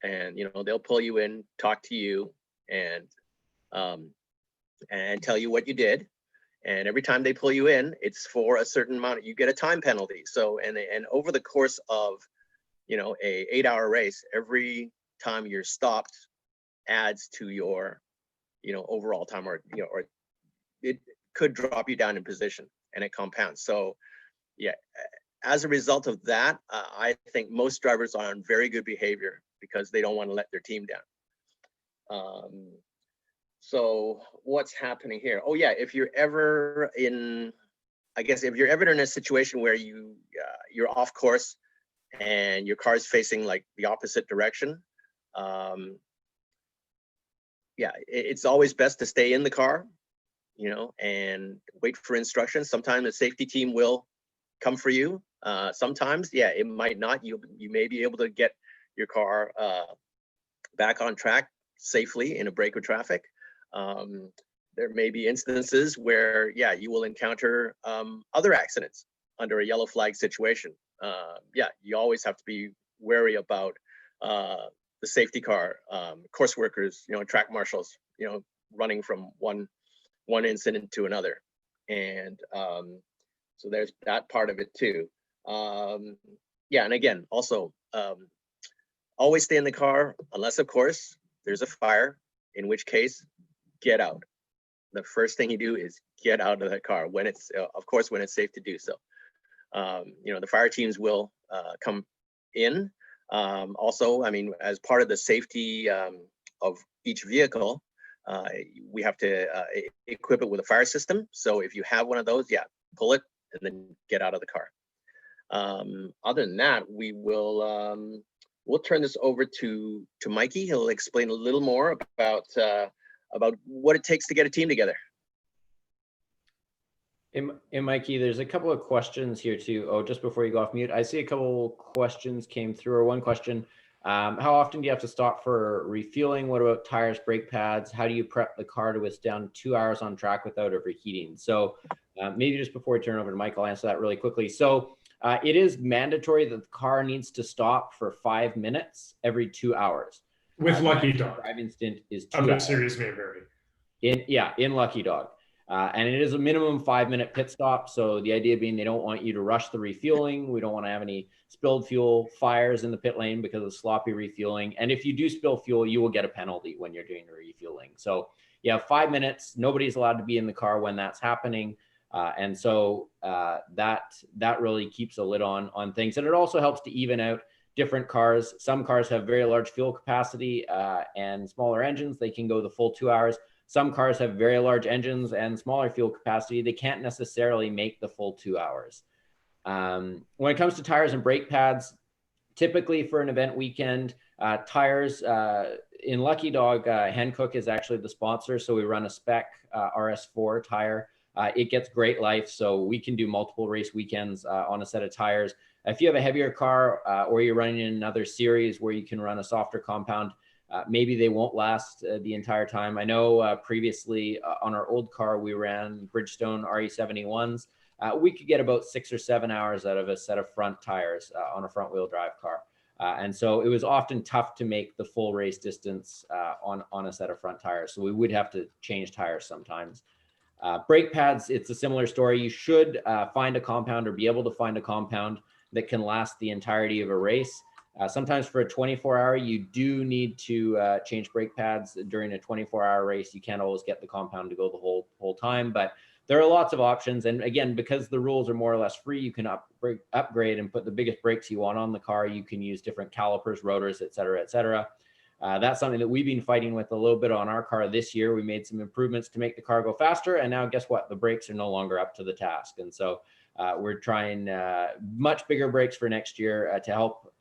and they'll pull you in, talk to you, and tell you what you did. And every time they pull you in, it's for a certain amount. You get a time penalty. So and over the course of a 8-hour race, every time you're stopped adds to your overall time, or it could drop you down in position, and it compounds. So yeah, as a result of that, I think most drivers are on very good behavior because they don't want to let their team down. So what's happening here? Oh yeah, if you're ever in a situation where you're off course and your car is facing like the opposite direction, yeah, it's always best to stay in the car, and wait for instructions. Sometimes the safety team will come for you. Sometimes, yeah, it might not. You may be able to get your car back on track safely in a break of traffic. There may be instances where, yeah, you will encounter other accidents under a yellow flag situation. Yeah, you always have to be wary about the safety car, course workers, track marshals, running from one incident to another. And so there's that part of it too. Yeah, and again, also, always stay in the car unless, of course, there's a fire, in which case, get out. The first thing you do is get out of that car when it's, of course, when it's safe to do so. The fire teams will come in. Also, I mean, as part of the safety of each vehicle, we have to equip it with a fire system. So if you have one of those, yeah, pull it and then get out of the car. Other than that, we'll turn this over to Mikey. He'll explain a little more about what it takes to get a team together. And Mikey, there's a couple of questions here too. Oh, just before you go off mute, I see a couple questions came through, or one question. How often do you have to stop for refueling? What about tires, brake pads? How do you prep the car to withstand 2 hours on track without overheating? So maybe just before we turn over to Mike, I'll answer that really quickly. So it is mandatory that the car needs to stop for 5 minutes every 2 hours. With Lucky Dog. Driving stint is 2 Other hours. series may vary. In Lucky Dog. And it is a minimum 5-minute pit stop. So the idea being they don't want you to rush the refueling. We don't want to have any spilled fuel fires in the pit lane because of sloppy refueling. And if you do spill fuel, you will get a penalty when you're doing the refueling. So you have 5 minutes. Nobody's allowed to be in the car when that's happening. And so that really keeps a lid on things. And it also helps to even out different cars. Some cars have very large fuel capacity and smaller engines. They can go the full 2 hours. Some cars have very large engines and smaller fuel capacity. They can't necessarily make the full 2 hours. When it comes to tires and brake pads, typically for an event weekend, tires, in Lucky Dog, Hankook is actually the sponsor. So we run a spec RS4 tire. It gets great life. So we can do multiple race weekends on a set of tires. If you have a heavier car or you're running in another series where you can run a softer compound, maybe they won't last the entire time. I know previously on our old car, we ran Bridgestone RE71s. We could get about 6 or 7 hours out of a set of front tires on a front wheel drive car. And so it was often tough to make the full race distance on a set of front tires. So we would have to change tires sometimes. Brake pads, it's a similar story. You should find a compound or be able to find a compound that can last the entirety of a race. Sometimes for a 24-hour, you do need to change brake pads during a 24-hour race. You can't always get the compound to go the whole time, but there are lots of options. And again, because the rules are more or less free, you can upgrade and put the biggest brakes you want on the car. You can use different calipers, rotors, et cetera, et cetera. That's something that we've been fighting with a little bit on our car this year. We made some improvements to make the car go faster. And now guess what? The brakes are no longer up to the task. And so we're trying much bigger brakes for next year to help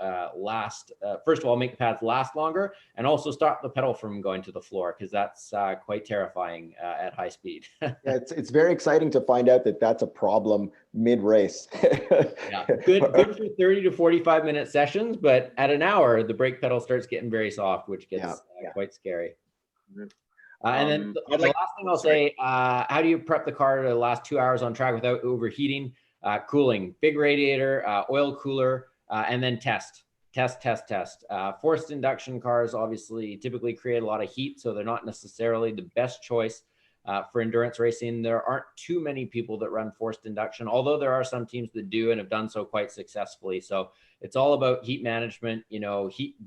first of all, make the pads last longer and also stop the pedal from going to the floor, because that's quite terrifying at high speed. Yeah, it's very exciting to find out that that's a problem mid-race. Yeah, good for 30 to 45 minute sessions, but at an hour, the brake pedal starts getting very soft, which gets quite scary. And then the last thing I'll say, how do you prep the car to the last 2 hours on track without overheating? Cooling, big radiator, oil cooler, and then test. Forced induction cars obviously typically create a lot of heat, so they're not necessarily the best choice for endurance racing. There aren't too many people that run forced induction, although there are some teams that do and have done so quite successfully. So it's all about heat management,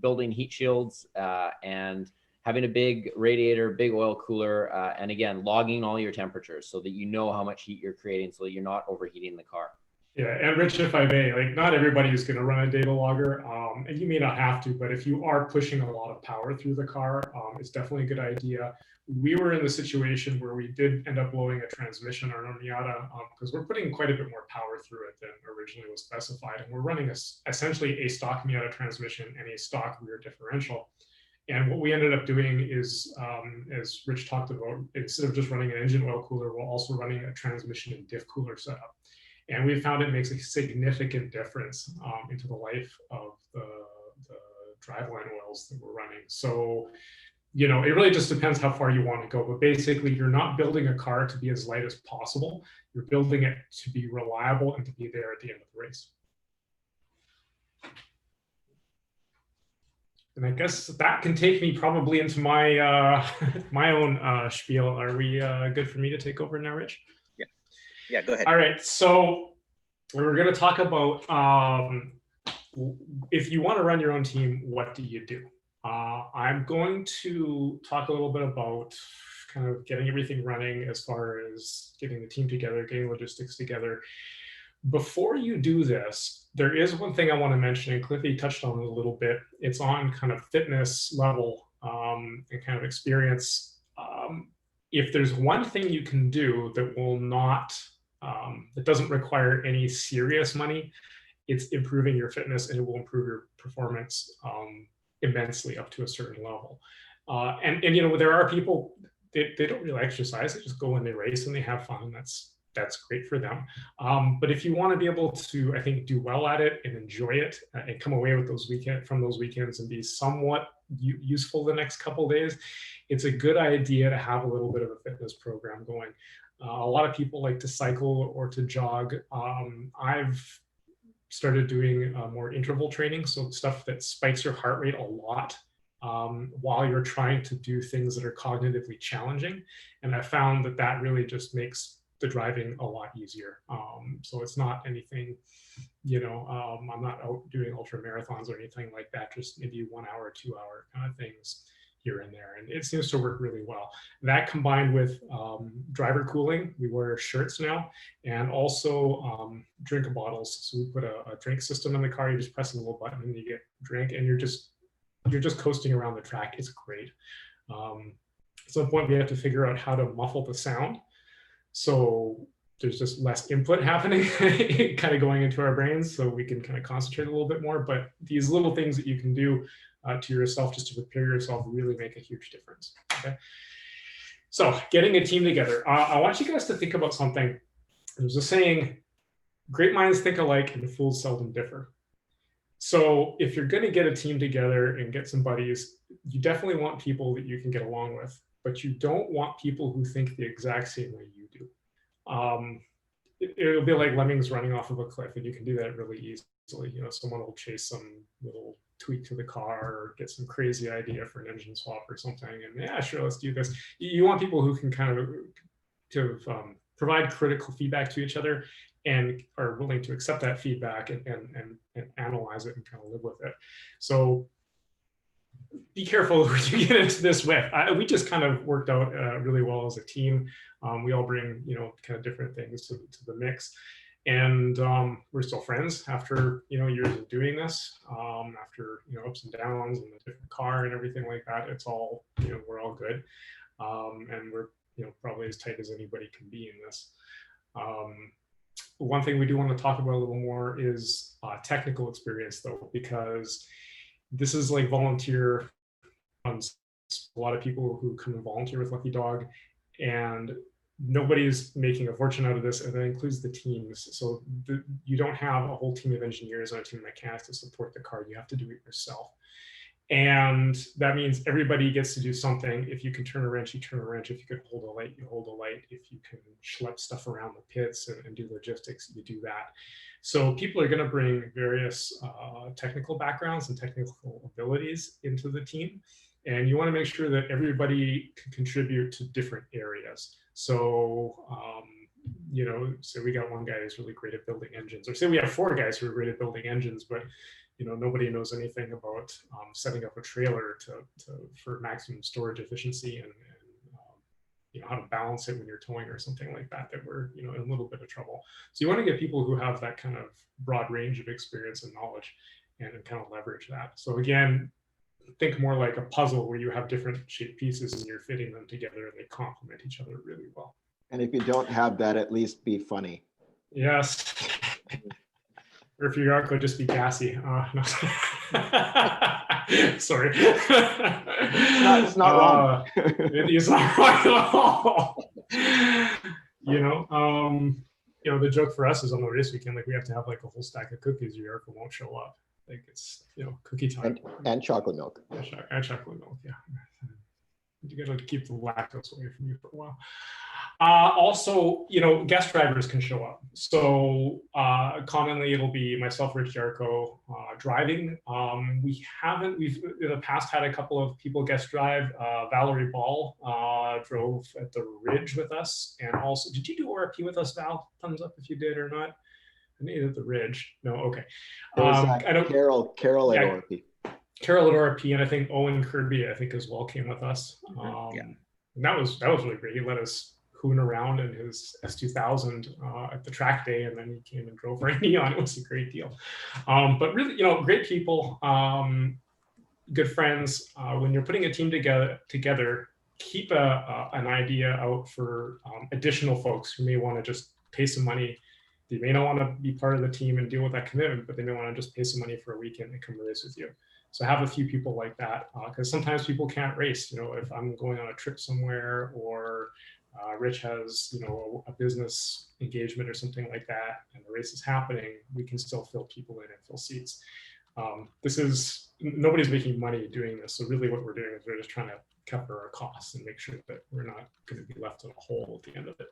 building heat shields and having a big radiator, big oil cooler, and again, logging all your temperatures so that you know how much heat you're creating so that you're not overheating the car. Yeah, and Rich, if I may, like not everybody is going to run a data logger, and you may not have to, but if you are pushing a lot of power through the car, it's definitely a good idea. We were in the situation where we did end up blowing a transmission on our Miata because we're putting quite a bit more power through it than originally was specified, and we're running essentially a stock Miata transmission and a stock rear differential. And what we ended up doing is, as Rich talked about, instead of just running an engine oil cooler, we're also running a transmission and diff cooler setup. And we found it makes a significant difference into the life of the driveline oils that we're running. So, it really just depends how far you want to go. But basically, you're not building a car to be as light as possible. You're building it to be reliable and to be there at the end of the race. And I guess that can take me probably into my my own spiel. Are we good for me to take over now, Rich? Yeah, go ahead. All right, so we're going to talk about if you want to run your own team, what do you do? I'm going to talk a little bit about kind of getting everything running as far as getting the team together, getting logistics together. Before you do this, there is one thing I want to mention, and Cliffy touched on it a little bit. It's on kind of fitness level and kind of experience. If there's one thing you can do that will not, that doesn't require any serious money, it's improving your fitness, and it will improve your performance immensely up to a certain level. And there are people, they don't really exercise, they just go and they race and they have fun, and that's great for them. But if you want to be able to, I think, do well at it and enjoy it and come away with those weekends and be somewhat useful the next couple of days, it's a good idea to have a little bit of a fitness program going. A lot of people like to cycle or to jog. I've started doing more interval training, so stuff that spikes your heart rate a lot while you're trying to do things that are cognitively challenging. And I found that really just makes the driving a lot easier. So it's not anything, I'm not out doing ultra marathons or anything like that, just maybe 1 hour, 2 hour kind of things here and there. And it seems to work really well. That combined with driver cooling, we wear shirts now, and also drink bottles. So we put a drink system in the car, you just press a little button and you get drink, and you're just coasting around the track. It's great. At some point we have to figure out how to muffle the sound, so there's just less input happening kind of going into our brains, so we can kind of concentrate a little bit more. But these little things that you can do to yourself just to prepare yourself really make a huge difference. Okay. So getting a team together, I want you guys to think about something. There's a saying, great minds think alike and fools seldom differ. So if you're going to get a team together and get some buddies, you definitely want people that you can get along with, but you don't want people who think the exact same way you do. It'll be like lemmings running off of a cliff, and you can do that really easily. You know, someone will chase some little tweak to the car or get some crazy idea for an engine swap or something, and yeah, sure, let's do this. You want people who can kind of provide critical feedback to each other and are willing to accept that feedback and analyze it and kind of live with it. So be careful who you get into this with. We just kind of worked out really well as a team. We all bring, you know, kind of different things to the mix. And we're still friends after, you know, years of doing this, after, you know, ups and downs and a different car and everything like that. It's all, you know, we're all good. And we're, you know, probably as tight as anybody can be in this. One thing we do want to talk about a little more is technical experience, though, because this is like volunteer. A lot of people who come and volunteer with Lucky Dog, and nobody's making a fortune out of this, and that includes the teams. So you don't have a whole team of engineers or a team of mechanics to support the car. You have to do it yourself. And that means everybody gets to do something. If you can turn a wrench, you turn a wrench. If you can hold a light, you hold a light. If you can schlep stuff around the pits and do logistics, you do that. So people are going to bring various technical backgrounds and technical abilities into the team. And you want to make sure that everybody can contribute to different areas. So, you know, say we got one guy who's really great at building engines, or say we have 4 guys who are great at building engines, but you know, nobody knows anything about setting up a trailer for maximum storage efficiency and you know, how to balance it when you're towing or something like that, that we're, you know, in a little bit of trouble. So you want to get people who have that kind of broad range of experience and knowledge and kind of leverage that. So again, think more like a puzzle where you have different shaped pieces and you're fitting them together and they complement each other really well. And if you don't have that, at least be funny. Yes. Or if you're Arco, just be gassy. No. Sorry. It's not wrong. It's not wrong at all. You know, the joke for us is on the race weekend, like we have to have like a whole stack of cookies or Arco won't show up. Like it's, you know, cookie time. And chocolate milk. And chocolate milk, yeah. You gotta keep the lactose away from you for a while. Also, you know, guest drivers can show up. So commonly it'll be myself, Rich Yarko, driving. We've in the past had a couple of people guest drive. Valerie Ball drove at the Ridge with us. And also, did you do ORP with us, Val? Thumbs up if you did or not. I need at the Ridge. No, okay. I know Carol at ORP. Carol at ORP, and I think Owen Kirby, I think as well, came with us. Yeah. And that was really great. He let us hoon around in his S2000 at the track day, and then he came and drove right Neon. It was a great deal. But really, you know, great people, good friends. When you're putting a team together, keep an idea out for additional folks who may want to just pay some money. They may not want to be part of the team and deal with that commitment, but they may want to just pay some money for a weekend and come race with you. So have a few people like that, because sometimes people can't race. You know, if I'm going on a trip somewhere, or Rich has, you know, a business engagement or something like that, and the race is happening, we can still fill people in and fill seats. Nobody's making money doing this. So really what we're doing is we're just trying to cover our costs and make sure that we're not going to be left in a hole at the end of it.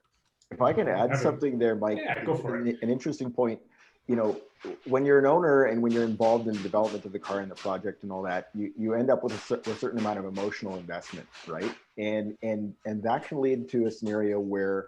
If I can add something there, Mike, yeah, go for it. An interesting point. You know, when you're an owner and when you're involved in the development of the car and the project and all that, you end up with a certain amount of emotional investment, right? And that can lead to a scenario where,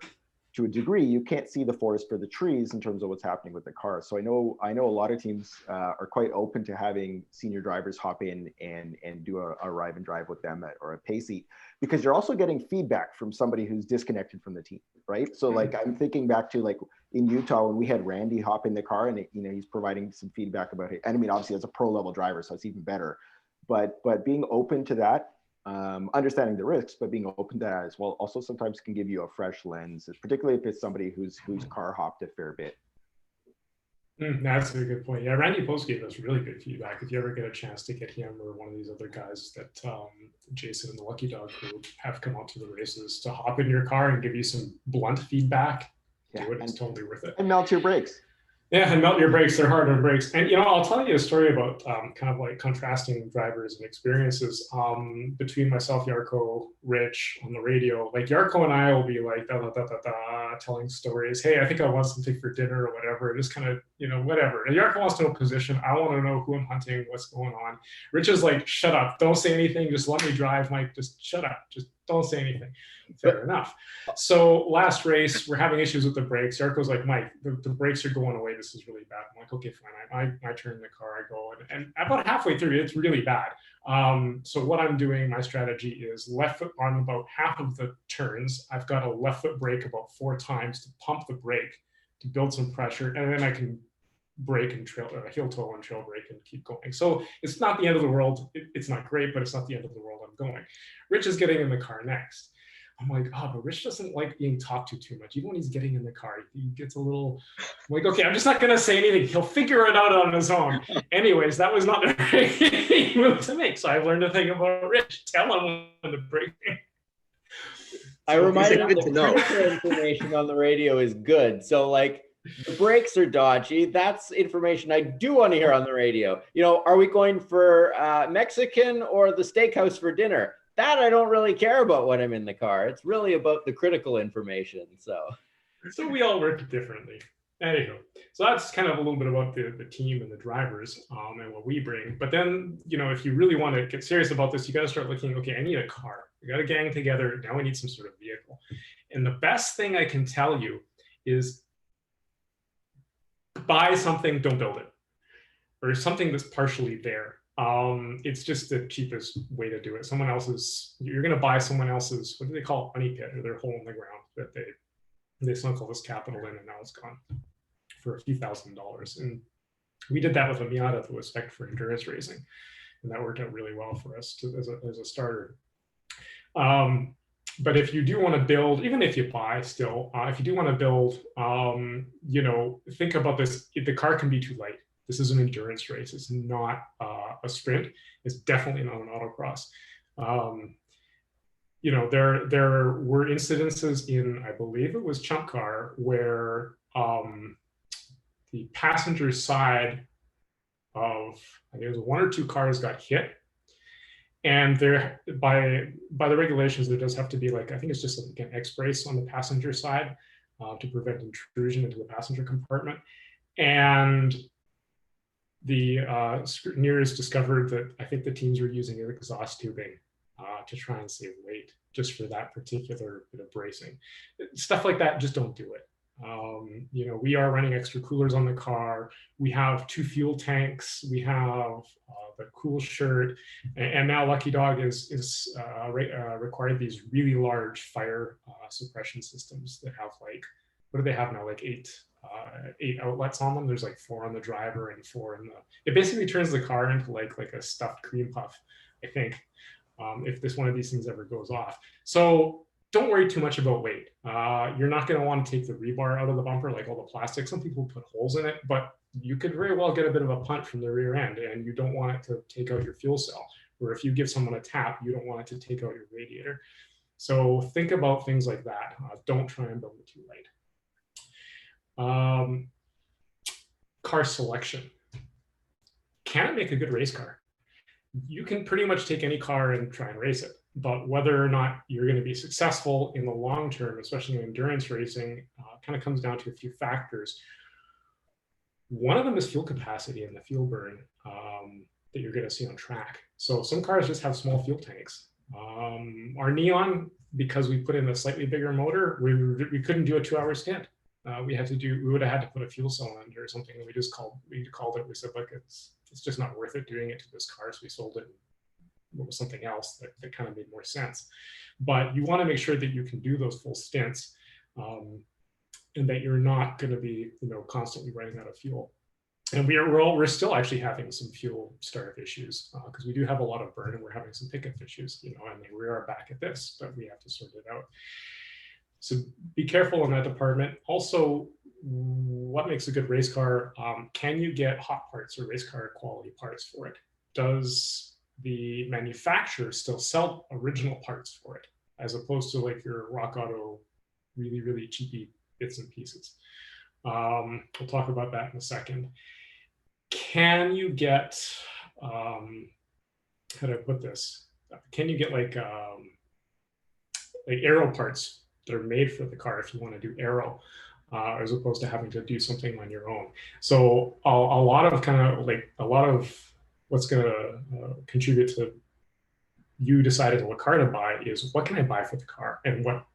to a degree, you can't see the forest for the trees in terms of what's happening with the car. So I know a lot of teams are quite open to having senior drivers hop in and do a arrive and drive with them or a pay seat, because you're also getting feedback from somebody who's disconnected from the team, right? So like I'm thinking back to like in Utah when we had Randy hop in the car and you know he's providing some feedback about it. And I mean obviously as a pro level driver, so it's even better. But being open to that. Understanding the risks, but being open to that as well also sometimes can give you a fresh lens, particularly if it's somebody who's car hopped a fair bit. That's a good point. Yeah, Randy Post gave us really good feedback. If you ever get a chance to get him or one of these other guys that Jason and the Lucky Dog group have come out to the races to hop in your car and give you some blunt feedback, do it. It's totally worth it. And melt your brakes. Yeah, and melt your brakes. They're hard on brakes. And, I'll tell you a story about kind of like contrasting drivers and experiences between myself, Yarko, Rich on the radio. Like Yarko and I will be like, da, da, da, da, da, telling stories. Hey, I think I want something for dinner or whatever. Just kind of, whatever. And Yarko wants to know position. I want to know who I'm hunting, what's going on. Rich is like, shut up. Don't say anything. Just let me drive, Mike. Just shut up. Just don't say anything. Fair enough. So last race, we're having issues with the brakes. Yarko's like, Mike, the brakes are going away. This is really bad. I'm like, okay, fine. I turn in the car, I go, and about halfway through, it's really bad. So what I'm doing, my strategy is left foot on about half of the turns. I've got a left foot brake about 4 times to pump the brake to build some pressure, and then I can brake and trail, heel toe and trail brake and keep going. So it's not the end of the world. It's not great, but it's not the end of the world. I'm going. Rich is getting in the car next. I'm like, but Rich doesn't like being talked to too much. Even when he's getting in the car, he gets a little, I'm like, okay, I'm just not going to say anything. He'll figure it out on his own. Anyways, that was not the right move to make. So I learned a thing about Rich. Tell him when to brake. I reminded him that critical information on the radio is good. So like, the brakes are dodgy. That's information I do want to hear on the radio. Are we going for Mexican or the steakhouse for dinner? That I don't really care about when I'm in the car. It's really about the critical information. So we all work differently. Anyhow, so that's kind of a little bit about the team and the drivers and what we bring. But then, if you really want to get serious about this, you got to start looking, okay, I need a car. We got to gang together. Now we need some sort of vehicle. And the best thing I can tell you is buy something, don't build it, or something that's partially there. It's just the cheapest way to do it. You're going to buy someone else's, what do they call it? Money pit, or their hole in the ground that they sunk all this capital in and now it's gone for a few $1,000s. And we did that with a Miata that was spec'd for endurance racing. And that worked out really well for us as a starter. But if you do want to build, even if you buy still, if you do want to build, think about this. The car can be too light. This is an endurance race. It's not a sprint. It's definitely not an autocross. There were incidences in, I believe it was Chunk Car, where the passenger side of, I think it was 1 or 2 cars got hit. And there, by the regulations, there does have to be like, I think it's just like an X brace on the passenger side to prevent intrusion into the passenger compartment. And the scrutineers discovered that I think the teams were using exhaust tubing to try and save weight just for that particular bit of bracing. Stuff like that, just don't do it. We are running extra coolers on the car. We have 2 fuel tanks. We have the cool shirt, and now Lucky Dog is required these really large fire suppression systems that have like, what do they have now? Like 8 outlets on them. There's like 4 on the driver and 4 in the. It basically turns the car into like a stuffed cream puff, I think, if this one of these things ever goes off. So don't worry too much about weight. You're not going to want to take the rebar out of the bumper, like all the plastic. Some people put holes in it, but you could very well get a bit of a punt from the rear end, and you don't want it to take out your fuel cell. Or if you give someone a tap, you don't want it to take out your radiator. So think about things like that. Don't try and build it too light. Car selection. Can it make a good race car? You can pretty much take any car and try and race it. But whether or not you're going to be successful in the long term, especially in endurance racing, kind of comes down to a few factors. One of them is fuel capacity and the fuel burn that you're going to see on track. So some cars just have small fuel tanks. Our Neon, because we put in a slightly bigger motor, we couldn't do a 2-hour stint. We would have had to put a fuel cell under or something, and we called it. We said, look, it's just not worth it doing it to this car, so we sold it. What was something else that kind of made more sense. But you want to make sure that you can do those full stints and that you're not going to be, constantly running out of fuel. And we're still actually having some fuel starve issues because we do have a lot of burn and we're having some pickup issues, and we are back at this, but we have to sort it out. So be careful in that department. Also, what makes a good race car? Can you get hot parts or race car quality parts for it? Does the manufacturer still sell original parts for it, as opposed to like your Rock Auto really, really cheapy bits and pieces? We'll talk about that in a second. Can you get, how do I put this? Can you get like aero parts that are made for the car if you want to do aero, as opposed to having to do something on your own? So a lot of what's going to contribute to you deciding what car to buy is what can I buy for the car, and what,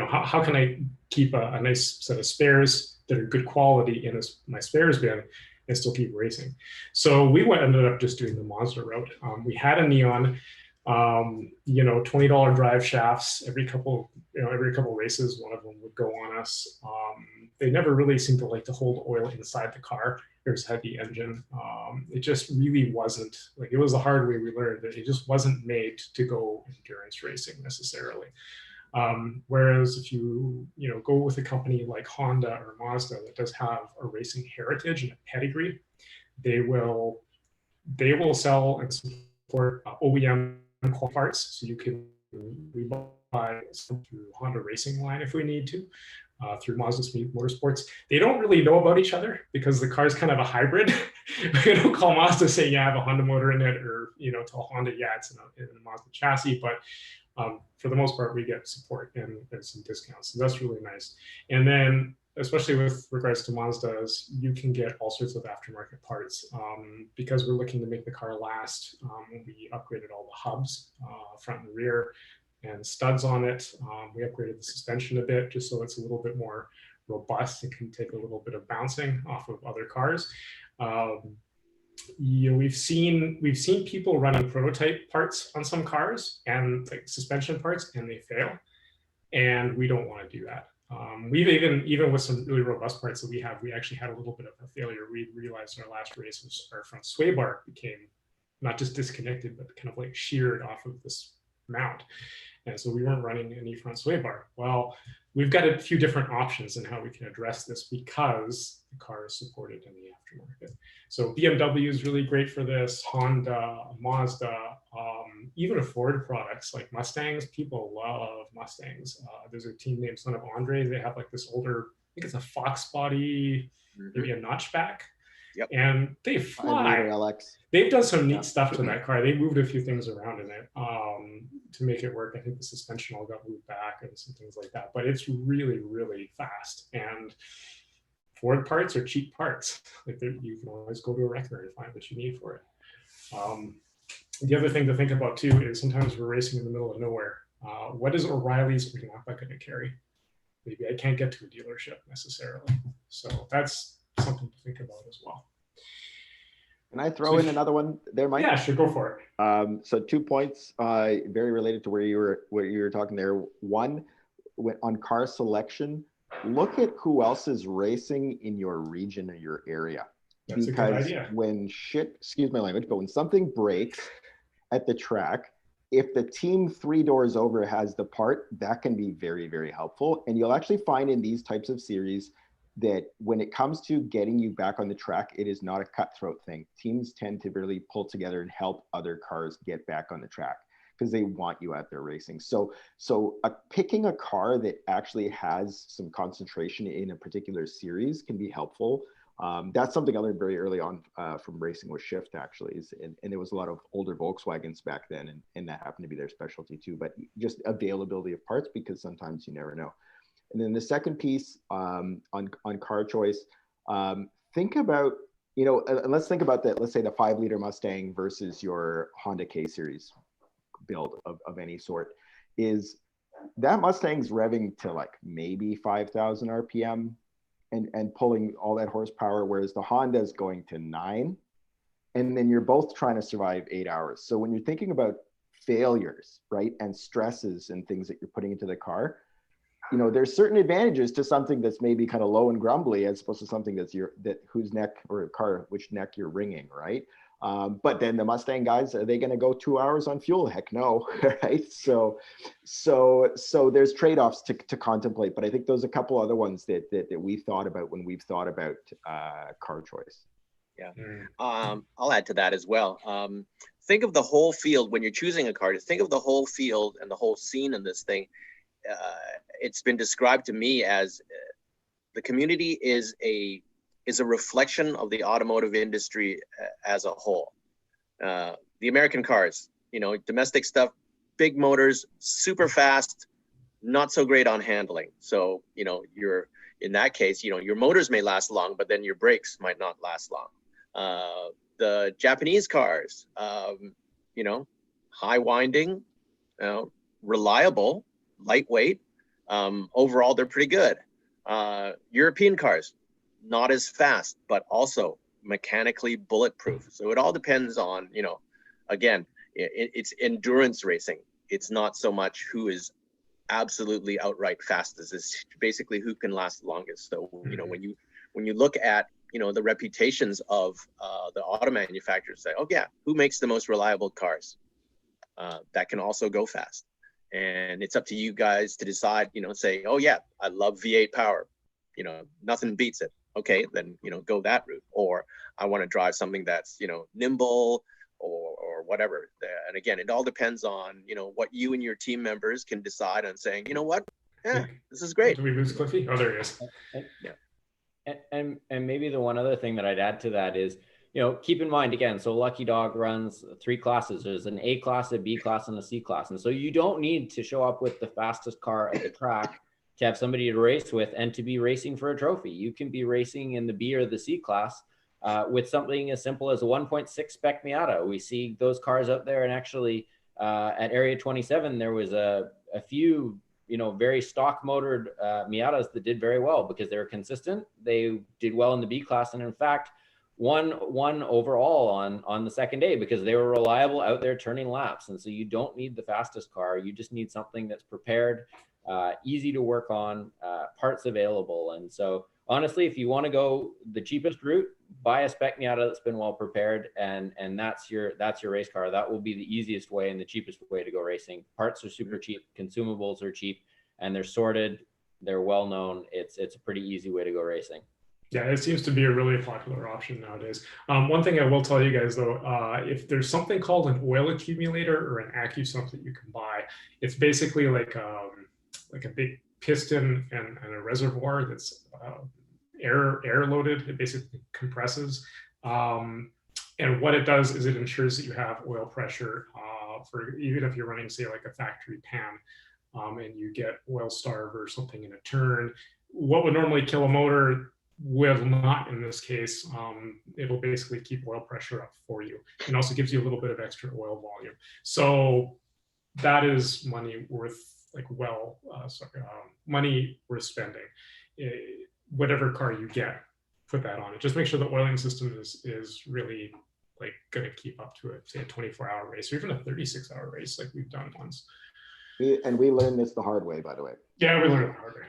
how can I keep a nice set of spares that are good quality in my spares bin and still keep racing. So we ended up just doing the Mazda route. We had a Neon, $20 drive shafts. Every couple races, one of them would go on us. They never really seemed to like to hold oil inside the car. There's heavy engine. It just really wasn't, like, it was the hard way we learned that it just wasn't made to go endurance racing necessarily. Whereas if you go with a company like Honda or Mazda that does have a racing heritage and a pedigree, they will sell and support OEM parts, so you can buy through Honda Racing line if we need to, through Mazda Speed Motorsports. They don't really know about each other because the car is kind of a hybrid. We don't call Mazda saying, yeah, I have a Honda motor in it, or tell Honda, yeah, it's in a Mazda chassis, but for the most part, we get support and some discounts. So that's really nice. And then, especially with regards to Mazdas, you can get all sorts of aftermarket parts. Because we're looking to make the car last, we upgraded all the hubs, front and rear, and studs on it. We upgraded the suspension a bit just so it's a little bit more robust. It can take a little bit of bouncing off of other cars. We've seen people running prototype parts on some cars and like suspension parts, and they fail, and we don't want to do that. We've even with some really robust parts that we have, we actually had a little bit of a failure. We realized in our last race was our front sway bar became not just disconnected, but kind of like sheared off of this mount. And so we weren't running any front sway bar. Well, we've got a few different options in how we can address this because the car is supported in the aftermarket. So BMW is really great for this, Honda, Mazda, even Ford products like Mustangs. People love Mustangs. There's a team named Son of Andre. They have like this older, I think it's a Fox body, maybe a notchback. Yep. And they fly. LX. They've done some neat stuff to that car. They moved a few things around in it to make it work. I think the suspension all got moved back and some things like that. But it's really, really fast. And Ford parts are cheap parts. Like you can always go to a wrecker and find what you need for it. The other thing to think about too is sometimes we're racing in the middle of nowhere. What is O'Reilly's or Napa going to carry? Maybe I can't get to a dealership necessarily. So that's something to think about as well. Can I throw in another one there, Mike? Yeah, sure, go for it. So 2 points, very related to what you were talking there. One, on car selection, look at who else is racing in your region or your area. That's because a good idea. When excuse my language, but when something breaks at the track, if the team 3 doors over has the part, that can be very, very helpful. And you'll actually find in these types of series that when it comes to getting you back on the track, it is not a cutthroat thing. Teams tend to really pull together and help other cars get back on the track because they want you out there racing. So picking a car that actually has some concentration in a particular series can be helpful. That's something I learned very early on from racing with Shift, actually. And there was a lot of older Volkswagens back then, and that happened to be their specialty too, but just availability of parts, because sometimes you never know. And then the second piece on car choice, think about, and let's think about that. Let's say the 5-liter Mustang versus your Honda K series build of any sort. Is that Mustang's revving to like maybe 5,000 RPM and pulling all that horsepower, whereas the Honda is going to 9. And then you're both trying to survive 8 hours. So when you're thinking about failures, right, and stresses and things that you're putting into the car, there's certain advantages to something that's maybe kind of low and grumbly as opposed to something that's which neck you're wringing, right? But then the Mustang guys, are they going to go 2 hours on fuel? Heck no, right? So there's trade-offs to contemplate. But I think those are a couple other ones that we thought about when we've thought about car choice. Yeah, I'll add to that as well. Think of the whole field when you're choosing a car. Think of the whole field and the whole scene in this thing. It's been described to me as the community is a reflection of the automotive industry as a whole. The American cars, domestic stuff, big motors, super fast, not so great on handling. So, you're in that case, your motors may last long, but then your brakes might not last long. The Japanese cars, high winding, reliable, lightweight. Overall, they're pretty good. European cars, not as fast, but also mechanically bulletproof. So it all depends on, again, it's endurance racing. It's not so much who is absolutely outright fastest. It's basically who can last longest. So, when you look at, the reputations of the auto manufacturers, say, oh yeah, who makes the most reliable cars that can also go fast? And it's up to you guys to decide, say, oh yeah, I love V8 power, nothing beats it. Okay, then, go that route. Or I want to drive something that's, nimble or whatever. And again, it all depends on, what you and your team members can decide on saying, what? Yeah, this is great. Do we lose Cliffy? Oh, there he is. Yeah. And maybe the one other thing that I'd add to that is, keep in mind, again, so Lucky Dog runs 3 classes. There's an A class, a B class, and a C class. And so you don't need to show up with the fastest car at the track to have somebody to race with and to be racing for a trophy. You can be racing in the B or the C class with something as simple as a 1.6 spec Miata. We see those cars out there, and actually at Area 27, there was a few very stock motored Miatas that did very well because they were consistent. They did well in the B class, and in fact, won overall on the second day because they were reliable out there turning laps. And so you don't need the fastest car. You just need something that's prepared, easy to work on, parts available. And so honestly, if you want to go the cheapest route, buy a spec Miata that's been well prepared, and that's your race car. That will be the easiest way and the cheapest way to go racing. Parts are super cheap, consumables are cheap, and they're sorted, they're well known. It's a pretty easy way to go racing. Yeah, it seems to be a really popular option nowadays. One thing I will tell you guys though, if there's something called an oil accumulator or an AccuSump that you can buy, it's basically like a big piston and a reservoir that's air loaded. It basically compresses, and what it does is it ensures that you have oil pressure for even if you're running, say, like a factory pan, and you get oil starve or something in a turn. What would normally kill a motor will not in this case. It'll basically keep oil pressure up for you, and also gives you a little bit of extra oil volume. So that is money worth money worth spending. Whatever car you get, put that on it. Just make sure the oiling system is really going to keep up to it, say a 24-hour race or even a 36-hour race like we've done once. And we learned this the hard way, by the way. Yeah, we learned it the hard way.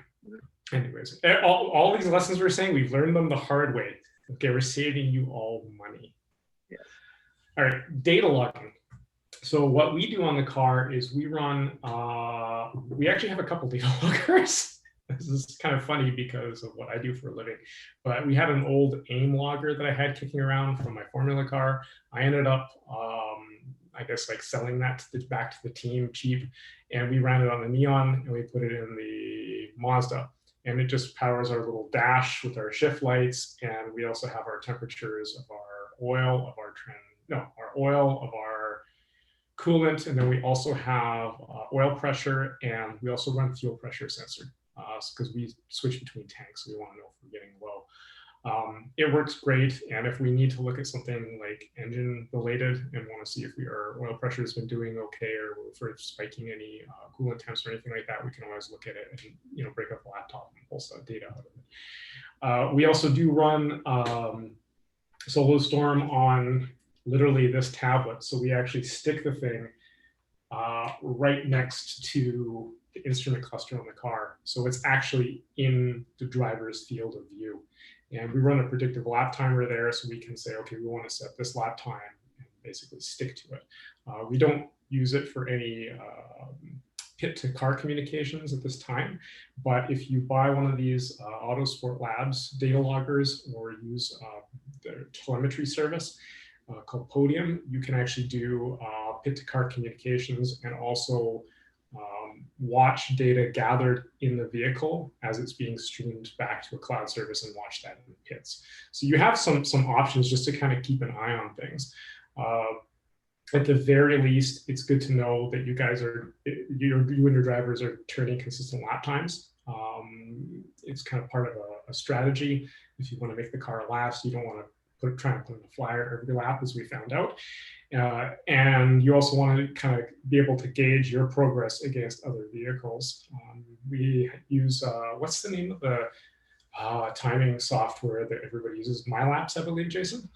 Anyways, all these lessons we're saying, we've learned them the hard way. Okay, we're saving you all money. Yeah. All right, data logging. So what we do on the car is we run, we actually have a couple data loggers. This is kind of funny because of what I do for a living, but we had an old AIM logger that I had kicking around from my Formula car. I ended up, I guess, selling that back to the team cheap, and we ran it on the Neon and we put it in the Mazda, and it just powers our little dash with our shift lights, and we also have our temperatures of our oil, of our coolant, and then we also have oil pressure, and we also run fuel pressure sensor because we switch between tanks, so we want to know if we're getting low. It works great, and if we need to look at something like engine related and want to see if our oil pressure has been doing okay, or if we're spiking any coolant temps or anything like that, we can always look at it and break up the laptop and pull some data out of it. We also do run Solo Storm on literally this tablet, so we actually stick the thing right next to the instrument cluster on the car, so it's actually in the driver's field of view. And we run a predictive lap timer there, so we can say, okay, we want to set this lap time basically stick to it. We don't use it for any pit-to-car communications at this time, but if you buy one of these Autosport Labs data loggers or use their telemetry service called Podium, you can actually do pit-to-car communications and also watch data gathered in the vehicle as it's being streamed back to a cloud service and watch that in the pits. So you have some options just to kind of keep an eye on things. At the very least, it's good to know that you guys are, you and your drivers are turning consistent lap times. It's kind of part of a strategy. If you want to make the car last, you don't want to try and put in a flyer every lap, as we found out. And you also want to kind of be able to gauge your progress against other vehicles. We use, what's the name of the timing software that everybody uses? MyLaps, I believe, Jason?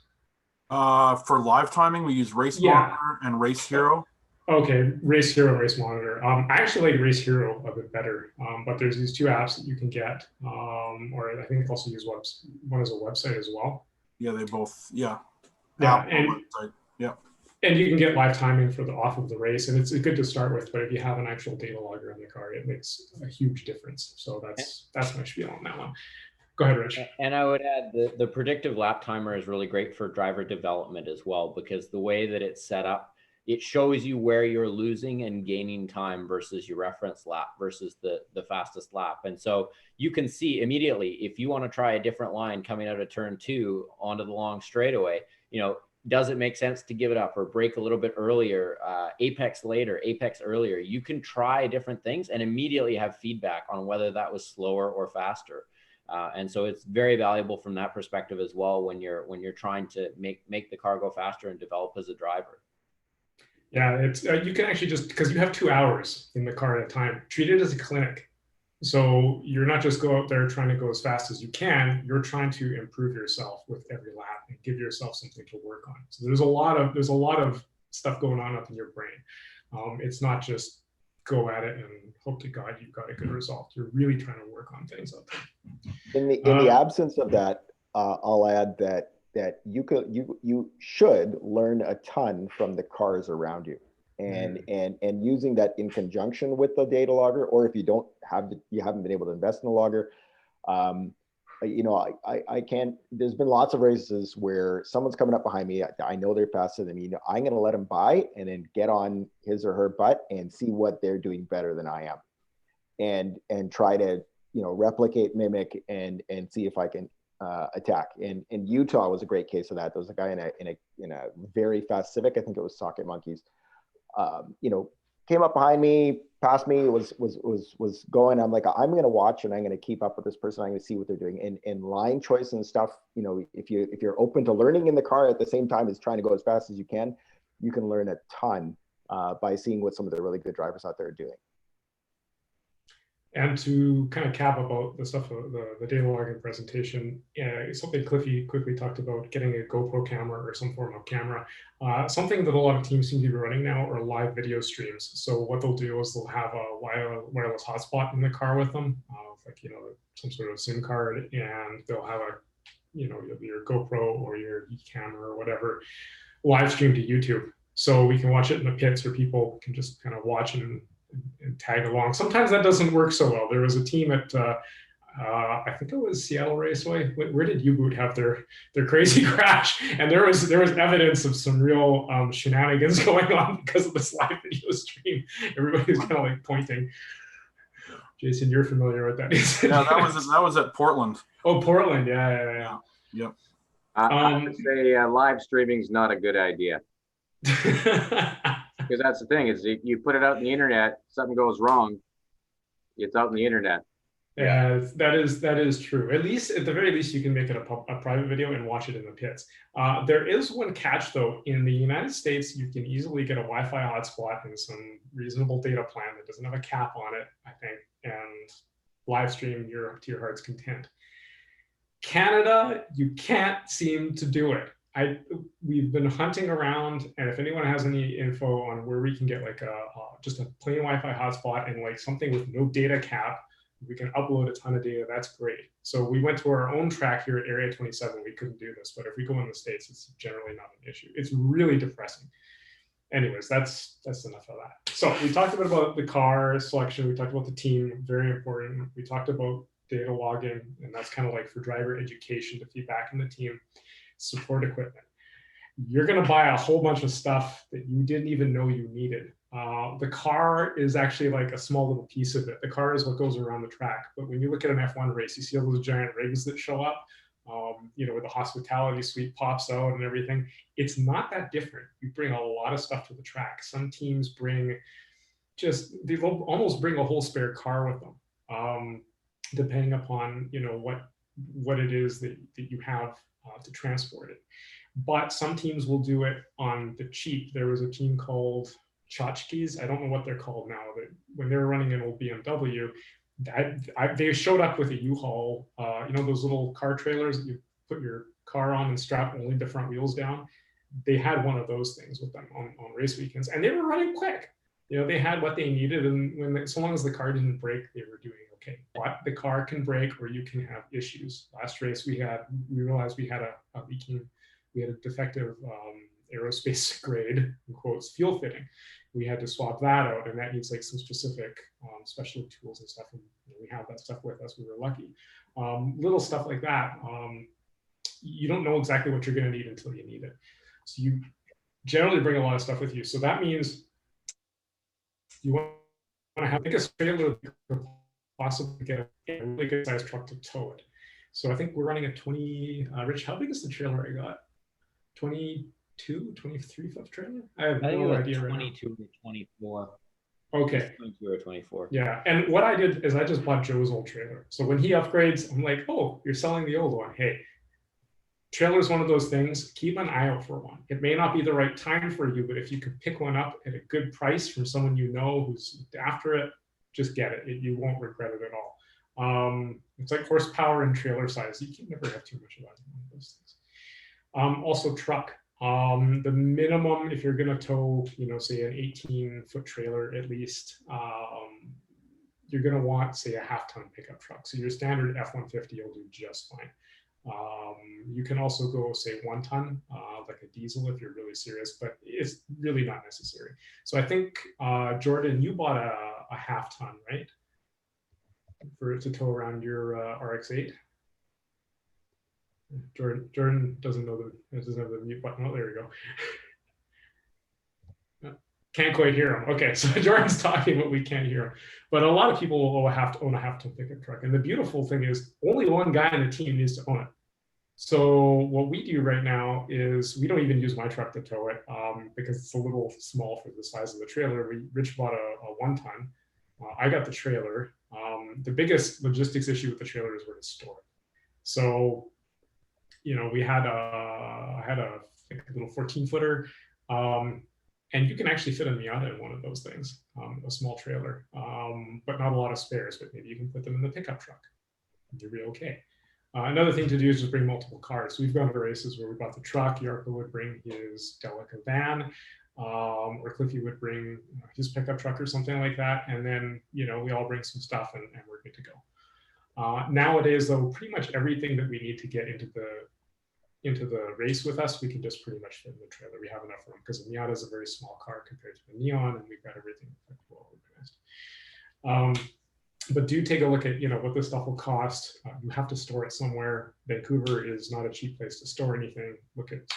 For live timing, we use Race Monitor and Race Hero. Okay, Race Hero, Race Monitor. I actually like Race Hero a bit better, but there's these two apps that you can get, or I think also use one as a website as well. Yeah, they both, yeah. Yeah, and you can get live timing for off of the race, and it's good to start with. But if you have an actual data logger in the car, it makes a huge difference. So that's my spiel on that one. Go ahead, Rich. And I would add the predictive lap timer is really great for driver development as well, because the way that it's set up, it shows you where you're losing and gaining time versus your reference lap versus the fastest lap. And so you can see immediately if you want to try a different line coming out of turn 2 onto the long straightaway, does it make sense to give it up or brake a little bit earlier, apex later, apex earlier? You can try different things and immediately have feedback on whether that was slower or faster. And so it's very valuable from that perspective as well when you're trying to make the car go faster and develop as a driver. Yeah, it's you can actually just, because you have 2 hours in the car at a time, treat it as a clinic. So you're not just go out there trying to go as fast as you can. You're trying to improve yourself with every lap and give yourself something to work on. So there's a lot of stuff going on up in your brain. It's not just go at it and hope to God you've got a good result. You're really trying to work on things out there. In the absence of that, I'll add that you should learn a ton from the cars around you, and using that in conjunction with the data logger, or if you haven't been able to invest in a logger, I can't. There's been lots of races where someone's coming up behind me. I know they're faster than me. I'm going to let them by and then get on his or her butt and see what they're doing better than I am, and try to replicate, mimic, and see if I can attack. And Utah was a great case of that. There was a guy in a very fast Civic, I think it was Socket Monkeys, came up behind me, passed me, was going. I'm like, I'm going to watch and I'm going to keep up with this person. I'm going to see what they're doing. And line choice and stuff, if you're open to learning in the car at the same time as trying to go as fast as you can learn a ton by seeing what some of the really good drivers out there are doing. And to kind of cap about the stuff, the data logging presentation, something Cliffy quickly talked about, getting a GoPro camera or some form of camera. Something that a lot of teams seem to be running now are live video streams. So what they'll do is they'll have a wireless hotspot in the car with them, some sort of SIM card, and they'll have your GoPro or your camera or whatever live stream to YouTube. So we can watch it in the pits, or people can just kind of watch and tag along. Sometimes that doesn't work so well. There was a team at I think it was Seattle Raceway. Where did U-Boot have their crazy crash? And there was evidence of some real shenanigans going on because of this live video stream. Everybody was kind of like pointing. Jason, you're familiar with that? Yeah, that was at Portland. Oh, Portland. Yeah. Yep. I would say live streaming is not a good idea. Because that's the thing, is you put it out on the internet, something goes wrong, it's out on the internet. Yeah, that is true. At the very least, you can make it a private video and watch it in the pits. There is one catch though. In the United States, you can easily get a Wi-Fi hotspot and some reasonable data plan that doesn't have a cap on it, I think, and live stream to your heart's content. Canada, you can't seem to do it. We've been hunting around, and if anyone has any info on where we can get like just a plain Wi-Fi hotspot and like something with no data cap, We can upload a ton of data. That's great. So we went to our own track here at Area 27. We couldn't do this, but if we go in the States, it's generally not an issue. It's really depressing. Anyways, that's enough of that. So we talked a bit about the car selection. We talked about the team, very important. We talked about data logging, and that's kind of like for driver education to feed back in the team. Support equipment. You're going to buy a whole bunch of stuff that you didn't even know you needed. The car is actually like a small little piece of it. The car is what goes around the track. But when you look at an F1 race, you see all those giant rigs that show up, you know, where the hospitality suite pops out and everything. It's not that different. You bring a lot of stuff to the track. Some teams bring they almost bring a whole spare car with them, depending upon, you know, what it is that you have to transport it. But some teams will do it on the cheap. There was a team called Tchotchkes. I don't know what they're called now, but when they were running an old BMW, they showed up with a U-Haul, you know, those little car trailers that you put your car on and strap only the front wheels down. They had one of those things with them on race weekends, and they were running quick. You know, they had what they needed, and so long as the car didn't break, they were doing okay. But the car can break, or you can have issues. Last race we realized we had we had a defective aerospace grade, in quotes, fuel fitting. We had to swap that out, and that needs like some specific special tools and stuff. And you know, we have that stuff with us. We were lucky. Little stuff like that. You don't know exactly what you're going to need until you need it. So you generally bring a lot of stuff with you. So that means you want to have the biggest trailer you could possibly get a really good sized truck to tow it. So I think we're running a 20. Rich, how big is the trailer I got? 22, 23 foot trailer? I have no idea. 22 or 24. Okay. 22 or 24. Yeah. And what I did is I just bought Joe's old trailer. So when he upgrades, I'm like, oh, you're selling the old one. Hey, trailer is one of those things. Keep an eye out for one. It may not be the right time for you, but if you could pick one up at a good price from someone you know who's after it, just get it. You won't regret it at all. It's like horsepower and trailer size. You can never have too much of one of those things. Also truck. The minimum, if you're going to tow, you know, say an 18-foot trailer at least, you're going to want, say, a half-ton pickup truck. So your standard F-150 will do just fine. You can also go, say, 1 ton, like a diesel if you're really serious, but it's really not necessary. So I think, Jordan, you bought a half-ton, right? To tow around your RX-8. Jordan doesn't have the mute button. Oh, there we go. Can't quite hear him. Okay, so Jordan's talking, but we can't hear him. But a lot of people will have to own a half-ton pickup truck. And the beautiful thing is only one guy on the team needs to own it. So what we do right now is we don't even use my truck to tow it because it's a little small for the size of the trailer. Rich bought a 1 ton. I got the trailer. The biggest logistics issue with the trailer is where to store it. So, you know, I had a little 14-footer, and you can actually fit a Miata in one of those things, a small trailer, but not a lot of spares, but maybe you can put them in the pickup truck. You'll be okay. Another thing to do is just bring multiple cars. So we've gone to races where we bought the truck, Yarko would bring his Delica van, or Cliffy would bring his pickup truck or something like that. And then, you know, we all bring some stuff and we're good to go. Nowadays, though, pretty much everything that we need to get into the race with us, we can just pretty much fit in the trailer. We have enough room because the Miata is a very small car compared to the Neon, and we've got everything well organized. But do take a look at, you know, what this stuff will cost. You have to store it somewhere. Vancouver is not a cheap place to store anything. Look at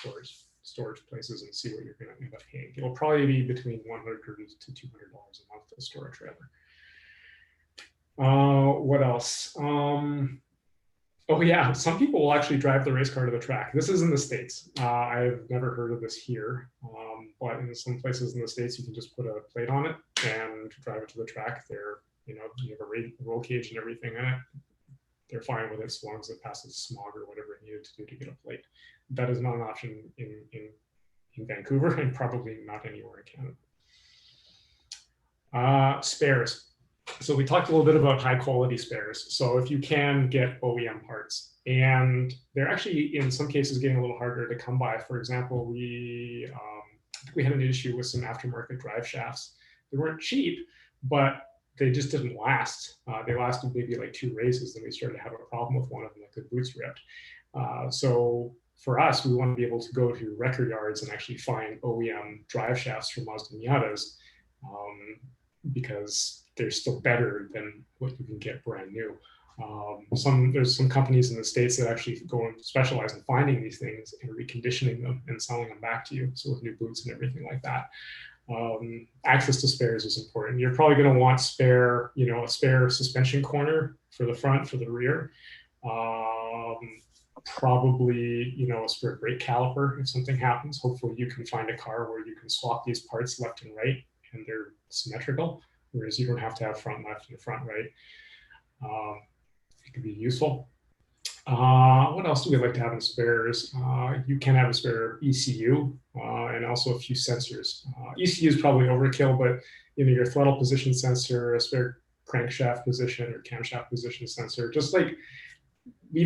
storage places and see what you're going to end up paying. It'll probably be between $100 to $200 a month to store a trailer. What else? Oh yeah, some people will actually drive the race car to the track. This is in the States. I've never heard of this here, but in some places in the States, you can just put a plate on it and drive it to the track. You have a roll cage and everything in it. They're fine with it as long as it passes smog or whatever it needed to do to get a plate. That is not an option in Vancouver and probably not anywhere in Canada. Spares. So we talked a little bit about high quality spares. So if you can get OEM parts, and they're actually in some cases getting a little harder to come by. For example, we had an issue with some aftermarket drive shafts. They weren't cheap, but they just didn't last. They lasted maybe like 2 races, then we started to have a problem with one of them, like the boots ripped. So for us, we want to be able to go to record yards and actually find OEM drive shafts for Mazda Miatas, because they're still better than what you can get brand new. There's some companies in the States that actually go and specialize in finding these things and reconditioning them and selling them back to you. So with new boots and everything like that. Access to spares is important. You're probably going to want a spare suspension corner for the front, for the rear. Probably, a spare brake caliper if something happens. Hopefully you can find a car where you can swap these parts left and right and they're symmetrical, whereas you don't have to have front left and front right. It could be useful. What else do we like to have in spares? You can have a spare ECU and also a few sensors. ECU is probably overkill, but your throttle position sensor, a spare crankshaft position or camshaft position sensor. Just like we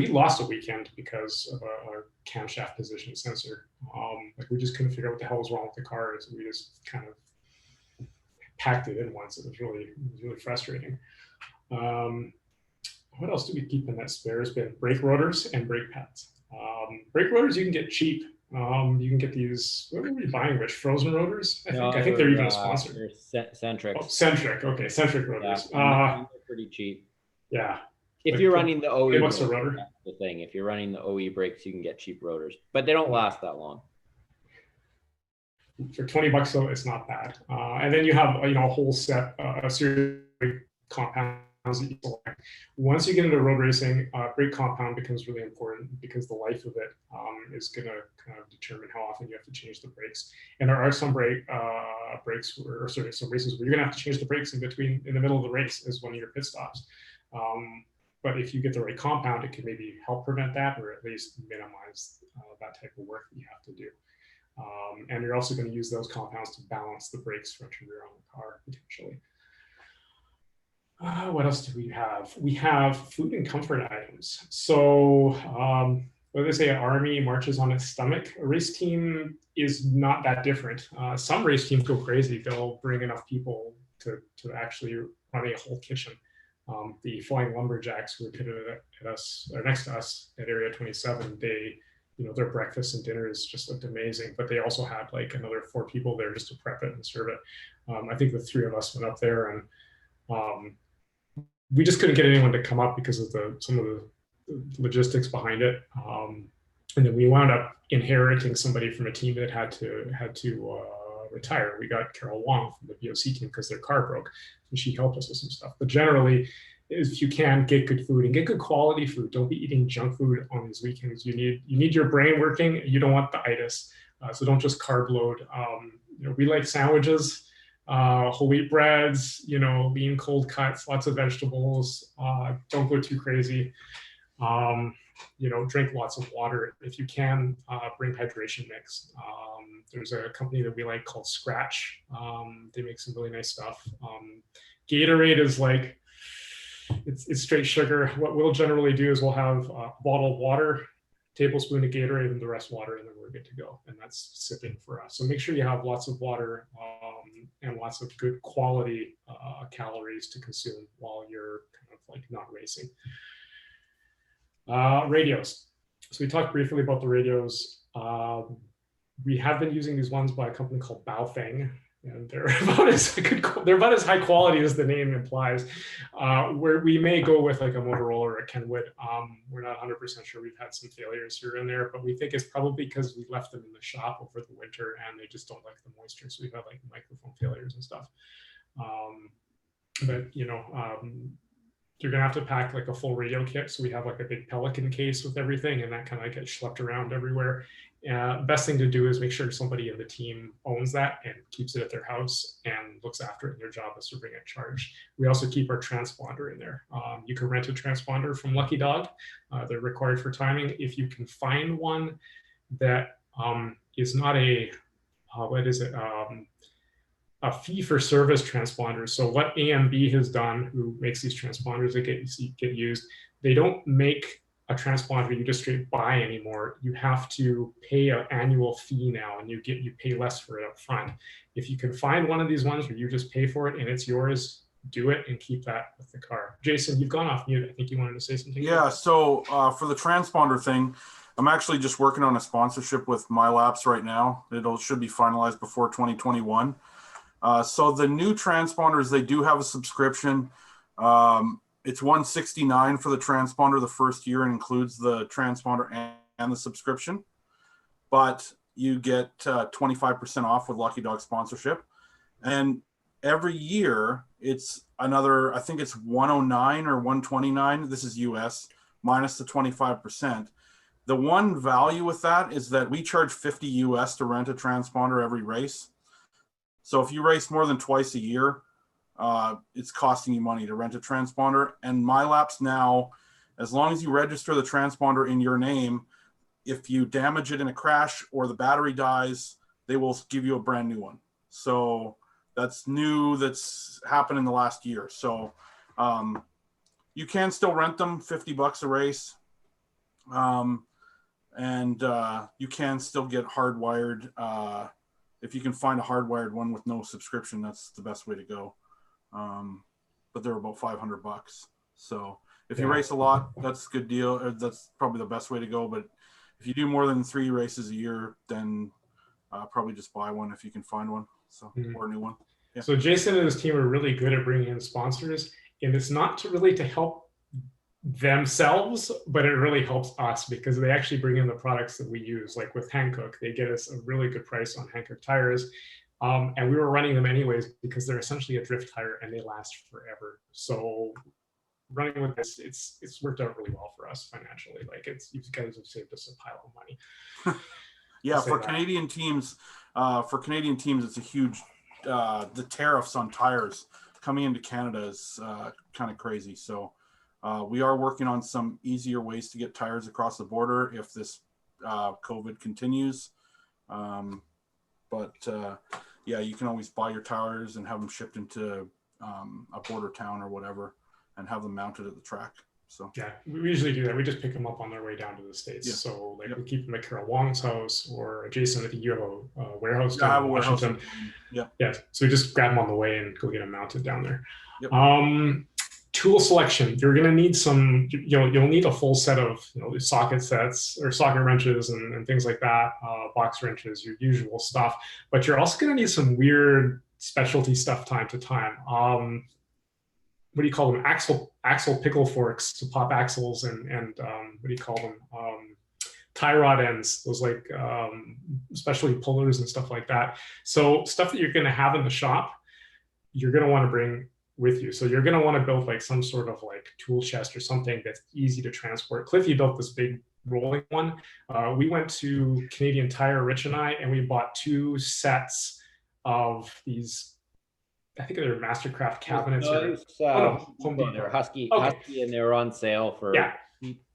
lost a weekend because of a camshaft position sensor. Like we just couldn't figure out what the hell was wrong with the car, so we just kind of packed it in once. It was really frustrating. What else do we keep in that spares bin? Brake rotors and brake pads. Brake rotors you can get cheap. You can get these. What were we buying? Rich, frozen rotors? I think they're even a sponsor. Centric. Oh, Centric. Okay, Centric rotors. Yeah, they're pretty cheap. Yeah. If you're running the OE, what's the rotor? That's the thing. If you're running the OE brakes, you can get cheap rotors, but they don't last that long. For $20 though, it's not bad. And then you have a whole set, a series of compounds that you select. Once you get into road racing, brake compound becomes really important because the life of it is going to kind of determine how often you have to change the brakes. And there are some some races where you're going to have to change the brakes in the middle of the race as one of your pit stops. But if you get the right compound, it can maybe help prevent that, or at least minimize that type of work that you have to do. And you're also going to use those compounds to balance the brakes front and rear on the car potentially. What else do we have? We have food and comfort items. So what do they say? An army marches on its stomach. A race team is not that different. Some race teams go crazy. They'll bring enough people to actually run a whole kitchen. The Flying Lumberjacks who were pitted at us, or next to us at Area 27, their breakfast and dinners just looked amazing, but they also had like another 4 people there just to prep it and serve it. I think the 3 of us went up there, and we just couldn't get anyone to come up because of some of the logistics behind it. And then we wound up inheriting somebody from a team that had to retire. We got Carol Wong from the VOC team because their car broke, and she helped us with some stuff. But generally, if you can, get good food and get good quality food. Don't be eating junk food on these weekends. You need your brain working. You don't want the itis, so don't just carb load. We like sandwiches, whole wheat breads, lean cold cuts, lots of vegetables. Don't go too crazy. Drink lots of water. If you can, bring hydration mix. There's a company that we like called Scratch. They make some really nice stuff. Gatorade is like, it's straight sugar. What we'll generally do is we'll have a bottle of water, tablespoon of Gatorade, and the rest water, and then we're good to go. And that's sipping for us. So make sure you have lots of water and lots of good quality calories to consume while you're kind of like not racing. Radios. So we talked briefly about the radios. We have been using these ones by a company called Baofeng, and they're about as high quality as the name implies. Where we may go with like a Motorola or a Kenwood. We're not 100% sure. We've had some failures here and there, but we think it's probably because we left them in the shop over the winter and they just don't like the moisture. So we've had like microphone failures and stuff. You're gonna have to pack like a full radio kit. So we have like a big Pelican case with everything, and that kind of gets schlepped around everywhere. Best thing to do is make sure somebody in the team owns that and keeps it at their house and looks after it. And their job is to bring it charged. We also keep our transponder in there. You can rent a transponder from Lucky Dog. They're required for timing. If you can find one that is not a fee-for-service transponder. So what AMB has done, who makes these transponders that get used, they don't make a transponder you just straight buy anymore. You have to pay an annual fee now, and you pay less for it up front. If you can find one of these ones where you just pay for it and it's yours, do it and keep that with the car. Jason, you've gone off mute. I think you wanted to say something. Yeah, so for the transponder thing, I'm actually just working on a sponsorship with MyLaps right now. Should be finalized before 2021. So the new transponders, they do have a subscription. It's $169 for the transponder the first year, and includes the transponder and the subscription. But you get 25% off with Lucky Dog sponsorship. And every year it's another, I think it's 109 or 129. This is US minus the 25%. The one value with that is that we charge 50 US to rent a transponder every race. So if you race more than twice a year, it's costing you money to rent a transponder. And MyLaps now, as long as you register the transponder in your name, if you damage it in a crash or the battery dies, they will give you a brand new one. So that's new. That's happened in the last year. So you can still rent them, $50 a race. And you can still get hardwired. If you can find a hardwired one with no subscription, that's the best way to go. But they're about $500. So if you race a lot, that's a good deal. That's probably the best way to go. But if you do more than 3 races a year, then probably just buy one if you can find one. So or a new one. Yeah. So Jason and his team are really good at bringing in sponsors, and it's not to help themselves, but it really helps us because they actually bring in the products that we use. Like with Hankook, they get us a really good price on Hankook tires. And we were running them anyways because they're essentially a drift tire and they last forever. So running with this, it's worked out really well for us financially. Like you guys have saved us a pile of money. Yeah, for Canadian teams, it's a huge, the tariffs on tires coming into Canada is kind of crazy. So we are working on some easier ways to get tires across the border if this COVID continues. Yeah, you can always buy your tires and have them shipped into a border town or whatever and have them mounted at the track. So yeah, we usually do that. We just pick them up on their way down to the States. Yeah. So we keep them at Carol Wong's house, or Jason, I think you have a warehouse down in Washington. Yeah. So we just grab them on the way and go get them mounted down there. Yep. Tool selection. You're going to need some, you'll need a full set of socket sets or socket wrenches and things like that, box wrenches, your usual stuff. But you're also going to need some weird specialty stuff time to time. What do you call them? Axle pickle forks to pop axles and what do you call them? Tie rod ends, those like especially pullers and stuff like that. So stuff that you're going to have in the shop, you're going to want to bring with you. So you're going to want to build like some sort of like tool chest or something that's easy to transport. Cliffy built this big rolling one. We went to Canadian Tire, Rich and I, and we bought 2 sets of these, I think they're Mastercraft cabinets. Home Depot. They're Husky, and they were on sale for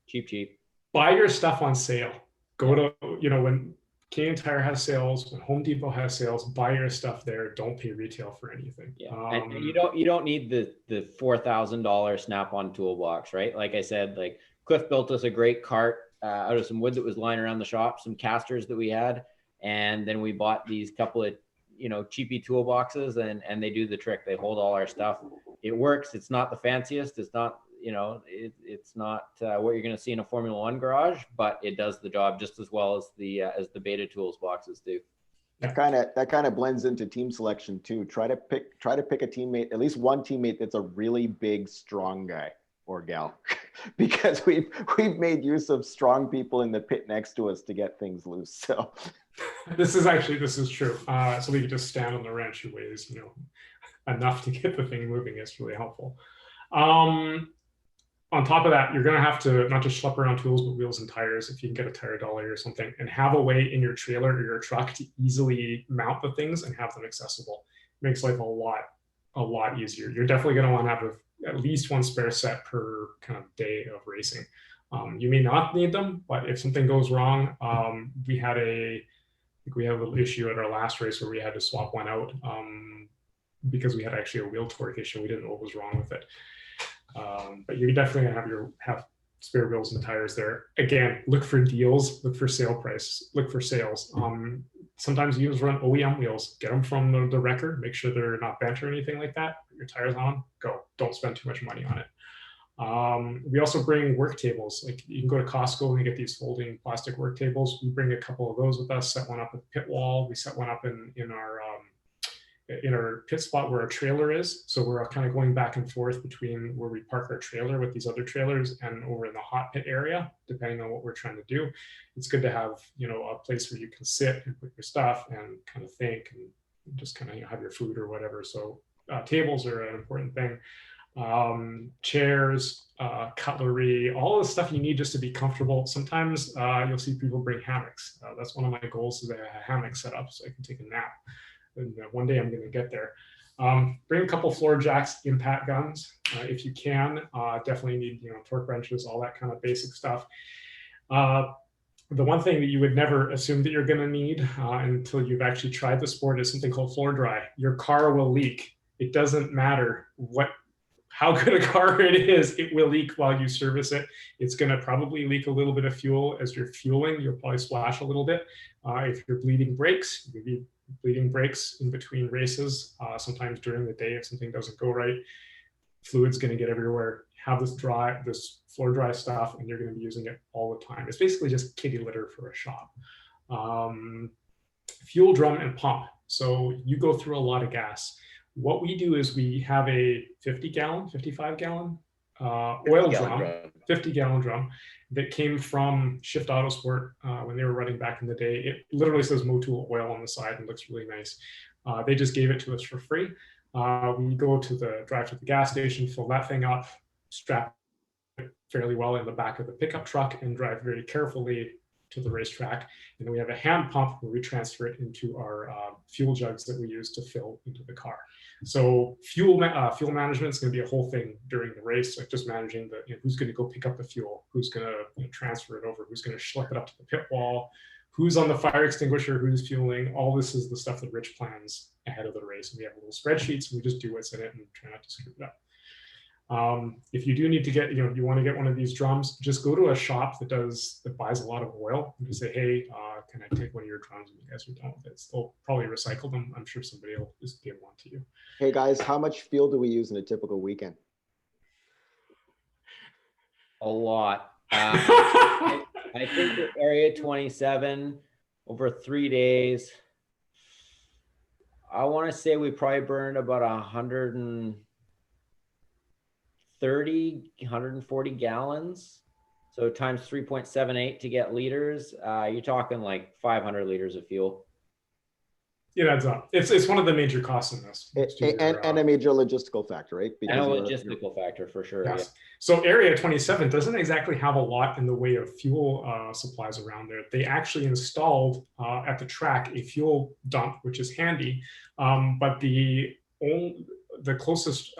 cheap. Buy your stuff on sale. Go to, when Canadian Tire has sales, when Home Depot has sales, buy your stuff there. Don't pay retail for anything. Yeah, and you don't need the $4,000 Snap-on toolbox, right? Like I said, like Cliff built us a great cart out of some wood that was lying around the shop, some casters that we had, and then we bought these couple of cheapy toolboxes, and they do the trick. They hold all our stuff. It works. It's not the fanciest. It's not it's not what you're going to see in a Formula One garage, but it does the job just as well as the Beta Tools boxes do. That kind of blends into team selection too. Try to pick a teammate, at least one teammate that's a really big, strong guy or gal, because we've made use of strong people in the pit next to us to get things loose. So this is true. So we could just stand on the wrench who weighs enough to get the thing moving. It's really helpful. On top of that, you're going to have to not just schlep around tools, but wheels and tires if you can get a tire dolly or something, and have a way in your trailer or your truck to easily mount the things and have them accessible. It makes life a lot easier. You're definitely going to want to have at least one spare set per kind of day of racing. You may not need them, but if something goes wrong, we had a little issue at our last race where we had to swap one out because we had actually a wheel torque issue. We didn't know what was wrong with it. But you're definitely gonna have spare wheels and tires there. Again, look for deals, look for sale price, look for sales. Sometimes you just run OEM wheels, get them from the wrecker, make sure they're not bent or anything like that. Put your tires on, go. Don't spend too much money on it. We also bring work tables. Like you can go to Costco and get these folding plastic work tables. We bring a couple of those with us, set one up at the pit wall. We set one up in our pit spot where our trailer is. So we're kind of going back and forth between where we park our trailer with these other trailers and over in the hot pit area, depending on what we're trying to do. It's good to have, a place where you can sit and put your stuff and kind of think and just kind of have your food or whatever. So tables are an important thing. Chairs, cutlery, all the stuff you need just to be comfortable. Sometimes you'll see people bring hammocks. That's one of my goals, is to have a hammock set up so I can take a nap. And one day I'm going to get there. Bring a couple floor jacks, impact guns, if you can. Definitely need, torque wrenches, all that kind of basic stuff. The one thing that you would never assume that you're going to need until you've actually tried the sport is something called floor dry. Your car will leak. It doesn't matter how good a car it is, it will leak while you service it. It's going to probably leak a little bit of fuel as you're fueling. You'll probably splash a little bit. If you're bleeding brakes, maybe bleeding brakes in between races, sometimes during the day if something doesn't go right, fluid's going to get everywhere. Have this floor dry stuff, and you're going to be using it all the time. It's basically just kitty litter for a shop. Fuel drum and pump. So you go through a lot of gas. What we do is we have a 50-gallon, 55-gallon oil drum, 50-gallon drum that came from Shift Autosport when they were running back in the day. It literally says Motul oil on the side and looks really nice. They just gave it to us for free. We go drive to the gas station, fill that thing up, strap it fairly well in the back of the pickup truck, and drive very carefully to the racetrack. And then we have a hand pump where we transfer it into our fuel jugs that we use to fill into the car. So fuel management is going to be a whole thing during the race, like just managing who's going to go pick up the fuel, who's going to transfer it over, who's going to schlep it up to the pit wall, who's on the fire extinguisher, who's fueling. All this is the stuff that Rich plans ahead of the race. And we have little spreadsheets, and we just do what's in it and try not to screw it up. If you do need to get, you want to get one of these drums, just go to a shop that buys a lot of oil and just say, hey, can I take one of your drums when you guys are done with it? They'll probably recycle them. I'm sure somebody will just give one to you. Hey guys, how much fuel do we use in a typical weekend? A lot. I think the Area 27 over 3 days, I want to say we probably burned about 140 gallons. So times 3.78 to get liters, you're talking like 500 liters of fuel. It adds up. It's one of the major costs in this. And a major logistical factor, right? And a logistical factor for sure. Yes. Yeah. So Area 27 doesn't exactly have a lot in the way of fuel supplies around there. They actually installed at the track a fuel dump, which is handy. But the closest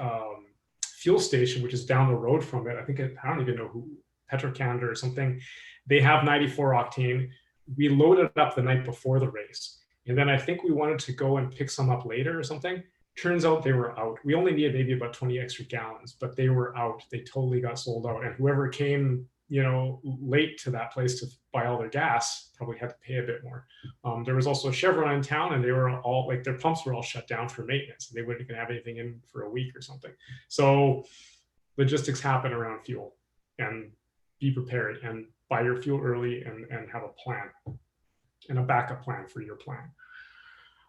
fuel station, which is down the road from it, I don't even know who, Petrocanada or something, they have 94 octane. We loaded up the night before the race. And then I think we wanted to go and pick some up later or something. Turns out they were out. We only needed maybe about 20 extra gallons, but they were out. They totally got sold out. And whoever came, late to that place to buy all their gas probably had to pay a bit more. There was also a Chevron in town, and they were all like, their pumps were all shut down for maintenance. And they weren't going to have anything in for a week or something. So logistics happen around fuel, and be prepared and buy your fuel early and have a plan and a backup plan for your plan.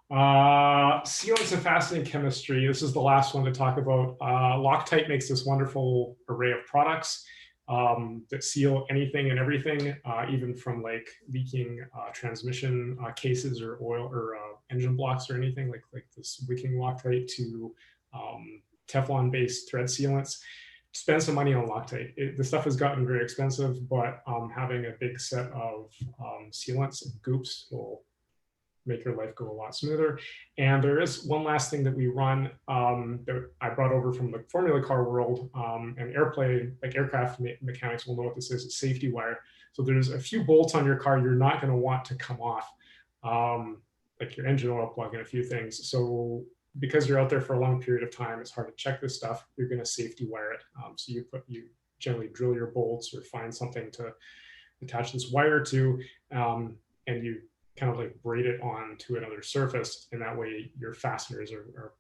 Sealants and fastening chemistry. This is the last one to talk about. Loctite makes this wonderful array of products that seal anything and everything, even from like leaking transmission cases or oil or engine blocks or anything like this wicking Loctite to Teflon-based thread sealants. Spend some money on Loctite. The stuff has gotten very expensive, but having a big set of sealants and goops will make your life go a lot smoother. And there is one last thing that we run that I brought over from the Formula Car world, and aircraft mechanics will know what this is. It's safety wire. So there's a few bolts on your car you're not going to want to come off, like your engine oil plug and a few things. So because you're out there for a long period of time, it's hard to check this stuff. You're going to safety wire it. So you generally drill your bolts or find something to attach this wire to, and you kind of like braid it onto another surface, and that way your fasteners are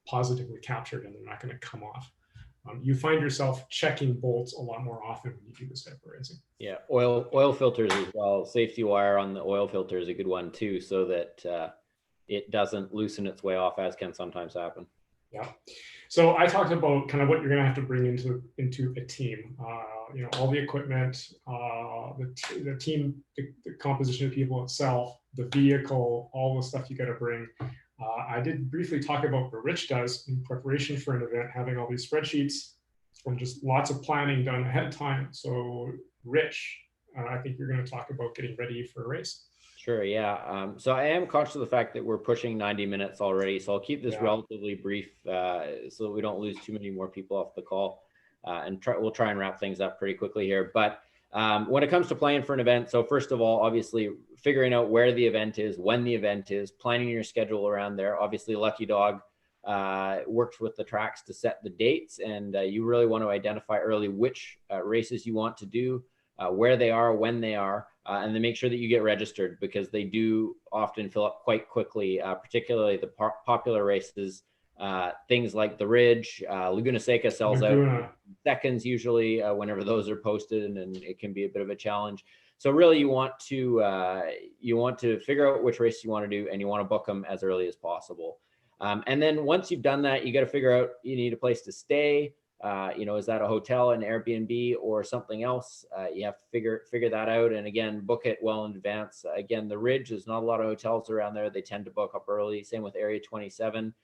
positively captured and they're not going to come off. You find yourself checking bolts a lot more often when you do this type of racing. Yeah, oil filters as well. Safety wire on the oil filter is a good one too, so that it doesn't loosen its way off, as can sometimes happen. Yeah. So I talked about kind of what you're going to have to bring into a team. All the equipment, the team, the composition of people itself, the vehicle, all the stuff you got to bring. I did briefly talk about what Rich does in preparation for an event, having all these spreadsheets and just lots of planning done ahead of time. So Rich, I think you're going to talk about getting ready for a race. Sure, yeah. So I am conscious of the fact that we're pushing 90 minutes already, so I'll keep this relatively brief so that we don't lose too many more people off the call, and we'll try and wrap things up pretty quickly here. But when it comes to planning for an event, so first of all, obviously figuring out where the event is, when the event is, planning your schedule around there. Obviously, Lucky Dog works with the tracks to set the dates, and you really want to identify early which races you want to do, where they are, when they are, and then make sure that you get registered, because they do often fill up quite quickly, particularly the popular races. Things like the Ridge, Laguna Seca sells out in seconds usually whenever those are posted, and it can be a bit of a challenge. So really you want to figure out which race you want to do, and you want to book them as early as possible. And then once you've done that, you got to figure out, you need a place to stay. Is that a hotel, an Airbnb, or something else? You have to figure that out, and again, book it well in advance. Again, the Ridge, there's not a lot of hotels around there. They tend to book up early. Same with Area 27.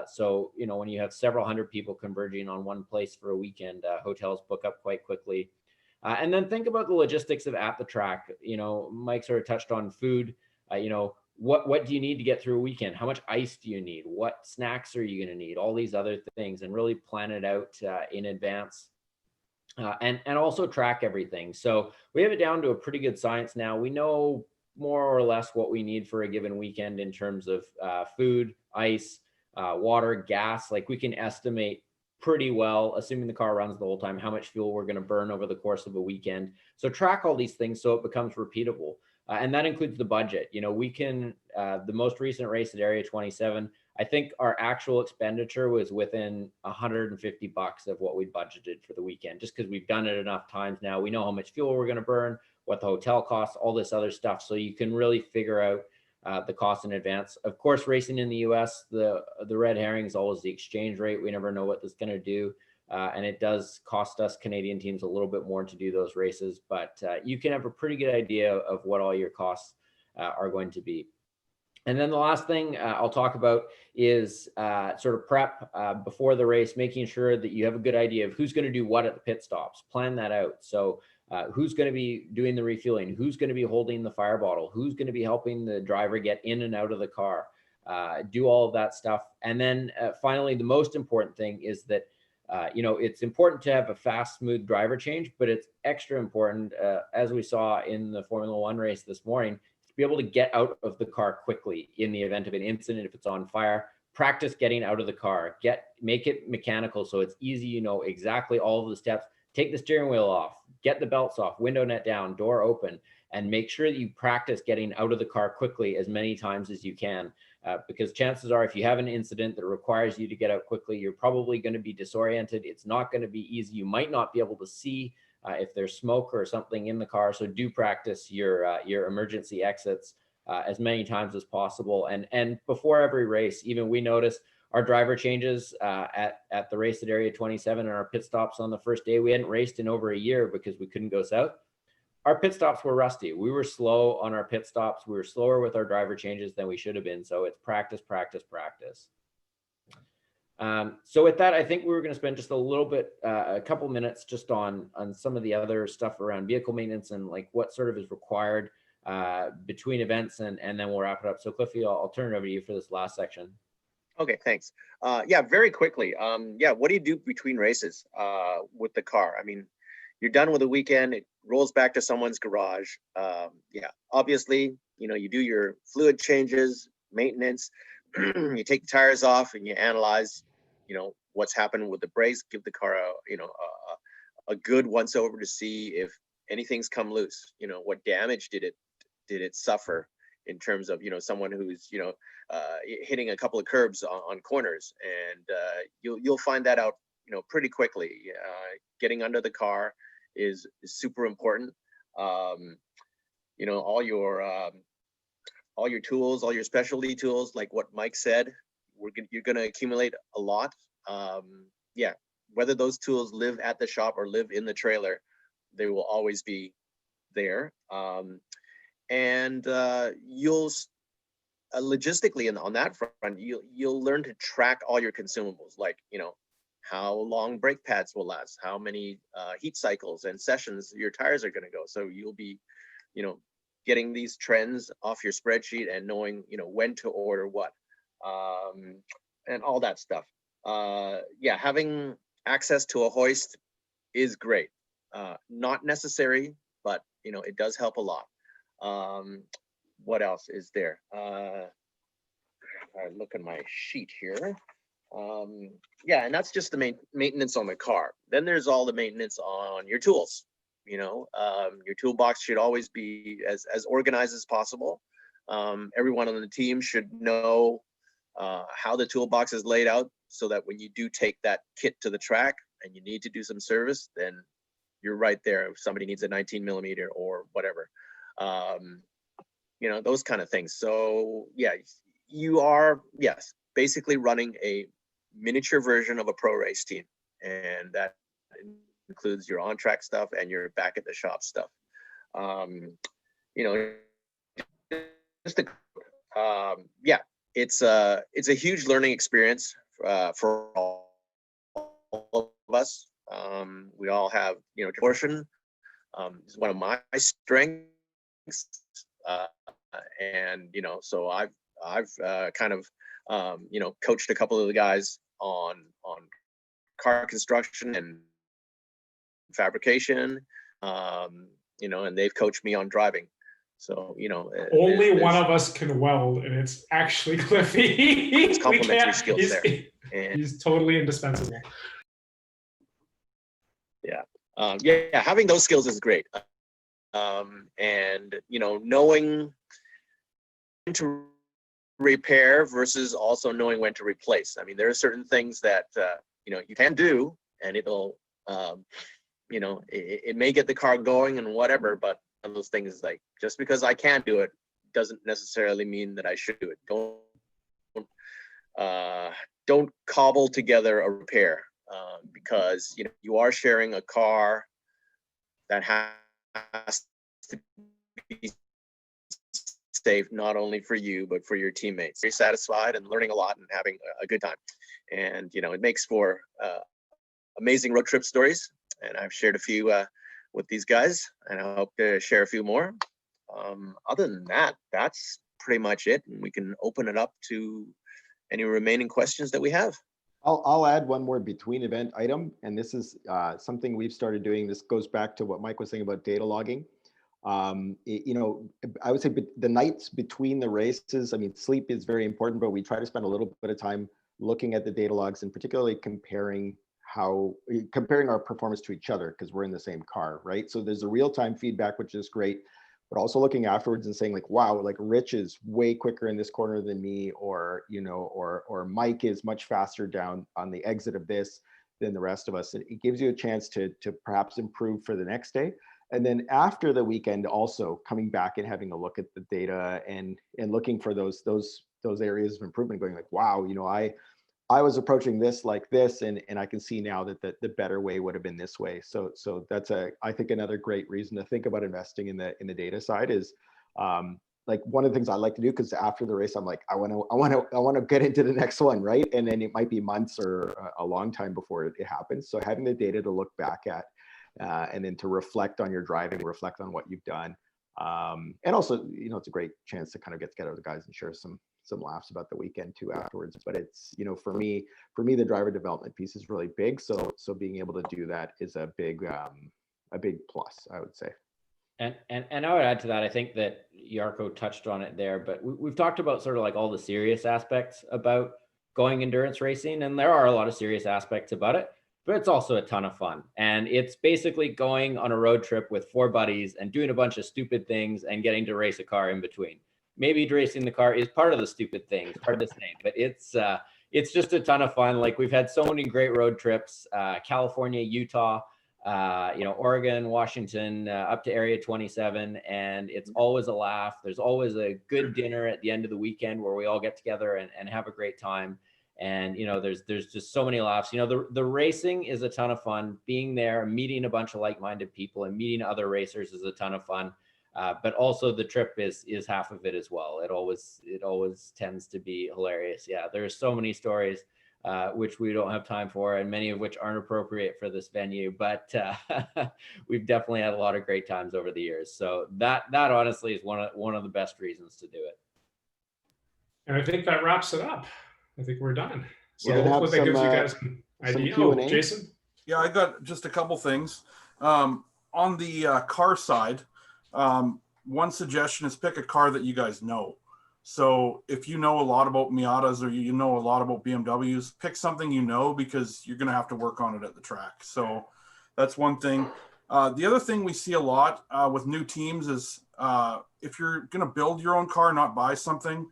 So when you have several hundred people converging on one place for a weekend, hotels book up quite quickly. And then think about the logistics of at the track. Mike sort of touched on food. What do you need to get through a weekend? How much ice do you need? What snacks are you going to need? All these other things, and really plan it out in advance, and also track everything. So we have it down to a pretty good science now. We know more or less what we need for a given weekend in terms of food, ice, water, gas. Like we can estimate pretty well, assuming the car runs the whole time, how much fuel we're going to burn over the course of a weekend. So track all these things so it becomes repeatable. And that includes the budget. We can, the most recent race at Area 27, I think our actual expenditure was within $150 of what we budgeted for the weekend, just because we've done it enough times now. We know how much fuel we're going to burn, what the hotel costs, all this other stuff. So you can really figure out the cost in advance. Of course, racing in the US, the red herring is always the exchange rate. We never know what that's going to do. And it does cost us Canadian teams a little bit more to do those races, but you can have a pretty good idea of what all your costs are going to be. And then the last thing I'll talk about is sort of prep before the race, making sure that you have a good idea of who's going to do what at the pit stops. Plan that out. So who's going to be doing the refueling? Who's going to be holding the fire bottle? Who's going to be helping the driver get in and out of the car? Do all of that stuff. And then finally, the most important thing is that it's important to have a fast, smooth driver change, but it's extra important, as we saw in the Formula One race this morning, to be able to get out of the car quickly in the event of an incident. If it's on fire, practice getting out of the car, make it mechanical. So it's easy, exactly all of the steps. Take the steering wheel off, get the belts off, window net down, door open, and make sure that you practice getting out of the car quickly as many times as you can. Because chances are, if you have an incident that requires you to get out quickly, you're probably going to be disoriented. It's not going to be easy. You might not be able to see if there's smoke or something in the car. So do practice your emergency exits as many times as possible. And before every race, even we notice our driver changes at the race at Area 27 and our pit stops on the first day. We hadn't raced in over a year because we couldn't go south. Our pit stops were rusty. We were slow on our pit stops. We were slower with our driver changes than we should have been. So it's practice, practice, practice. So with that, I think we were going to spend just a couple minutes just on some of the other stuff around vehicle maintenance and like what sort of is required between events, and then we'll wrap it up. So Cliffy, I'll turn it over to you for this last section. Okay, thanks. Very quickly. What do you do between races with the car? I mean, you're done with the weekend, it rolls back to someone's garage. Obviously, you do your fluid changes, maintenance, you take the tires off and you analyze, what's happened with the brakes, give the car a a good once over to see if anything's come loose. You know, what damage did it suffer in terms of, you know, someone who's, you know, hitting a couple of curbs on corners, and you'll find that out, you know, pretty quickly. Getting under the car is super important. You know, all your tools, all your specialty tools, like what Mike said, you're going to accumulate a lot. Yeah, whether those tools live at the shop or live in the trailer, they will always be there. And you'll logistically on that front, you'll learn to track all your consumables, like, you know, how long brake pads will last, how many heat cycles and sessions your tires are going to go. So you'll be, you know, getting these trends off your spreadsheet and knowing, you know, when to order what, and all that stuff. Yeah, having access to a hoist is great. Not necessary, but, you know, it does help a lot. What else is there? I look at my sheet here. Yeah, and that's just the maintenance on the car. Then there's all the maintenance on your tools. You know, your toolbox should always be as organized as possible. Everyone on the team should know how the toolbox is laid out, so that when you do take that kit to the track and you need to do some service, then you're right there. If somebody needs a 19 millimeter or whatever, you know, those kind of things. So yeah, you are, yes, basically running a miniature version of a pro race team, and that includes your on-track stuff and your back at the shop stuff. You know, just yeah, it's a huge learning experience for all of us. We all have, you know, portion is one of my strengths, and, you know, so I've kind of you know, coached a couple of the guys on car construction and fabrication, you know, and they've coached me on driving. So, you know, only one of us can weld, and it's actually Cliffy. It's complementary skills there. And he's totally indispensable. Yeah, yeah, having those skills is great. And, you know, knowing when to repair versus also knowing when to replace. I mean, there are certain things that you know, you can do, and it'll you know, it may get the car going and whatever, but one of those things is like, just because I can do it doesn't necessarily mean that I should do it. Don't cobble together a repair, because, you know, you are sharing a car that has to be safe, not only for you, but for your teammates. You're satisfied and learning a lot and having a good time. And, you know, it makes for amazing road trip stories. And I've shared a few with these guys, and I hope to share a few more. Other than that, that's pretty much it. And we can open it up to any remaining questions that we have. I'll add one more between event item, and this is something we've started doing. This goes back to what Mike was saying about data logging. You know, I would say the nights between the races, I mean, sleep is very important, but we try to spend a little bit of time looking at the data logs, and particularly comparing our performance to each other, because we're in the same car, right? So there's a real-time feedback, which is great, but also looking afterwards and saying like, wow, like Rich is way quicker in this corner than me, or, you know, or Mike is much faster down on the exit of this than the rest of us. It gives you a chance to perhaps improve for the next day. And then after the weekend, also coming back and having a look at the data and looking for those areas of improvement, going like, wow, you know, I was approaching this like this, and I can see now that the better way would have been this way. So that's I think another great reason to think about investing in the data side is like one of the things I like to do, because after the race, I'm like, I want to get into the next one, right? And then it might be months or a long time before it happens. So having the data to look back at, and then to reflect on your driving, reflect on what you've done, and also, you know, it's a great chance to kind of get together with the guys and share some laughs about the weekend too afterwards. But it's, you know, for me the driver development piece is really big, so being able to do that is a big plus, I would say. And I would add to that, I think that Yarko touched on it there, but we've talked about sort of like all the serious aspects about going endurance racing, and there are a lot of serious aspects about it. but it's also a ton of fun. And it's basically going on a road trip with 4 buddies and doing a bunch of stupid things and getting to race a car in between. Maybe racing the car is part of the stupid things, hard to say, but it's just a ton of fun. Like, we've had so many great road trips, California, Utah, Oregon, Washington, up to Area 27. And it's always a laugh. There's always a good dinner at the end of the weekend where we all get together and have a great time. And, there's just so many laughs. The racing is a ton of fun. Being there, meeting a bunch of like-minded people and meeting other racers is a ton of fun. But also the trip is half of it as well. It always tends to be hilarious. Yeah, there's so many stories, which we don't have time for, and many of which aren't appropriate for this venue. But we've definitely had a lot of great times over the years. So that honestly is one of the best reasons to do it. And I think that wraps it up. I think we're done. So We're gonna hopefully have that gives some, you guys an idea. Q&A. Oh, Jason? Yeah, I got just a couple things. On the car side, one suggestion is pick a car that you guys know. So if you know a lot about Miatas or you know a lot about BMWs, pick something you know, because you're going to have to work on it at the track. So that's one thing. The other thing we see a lot with new teams is if you're going to build your own car, not buy something,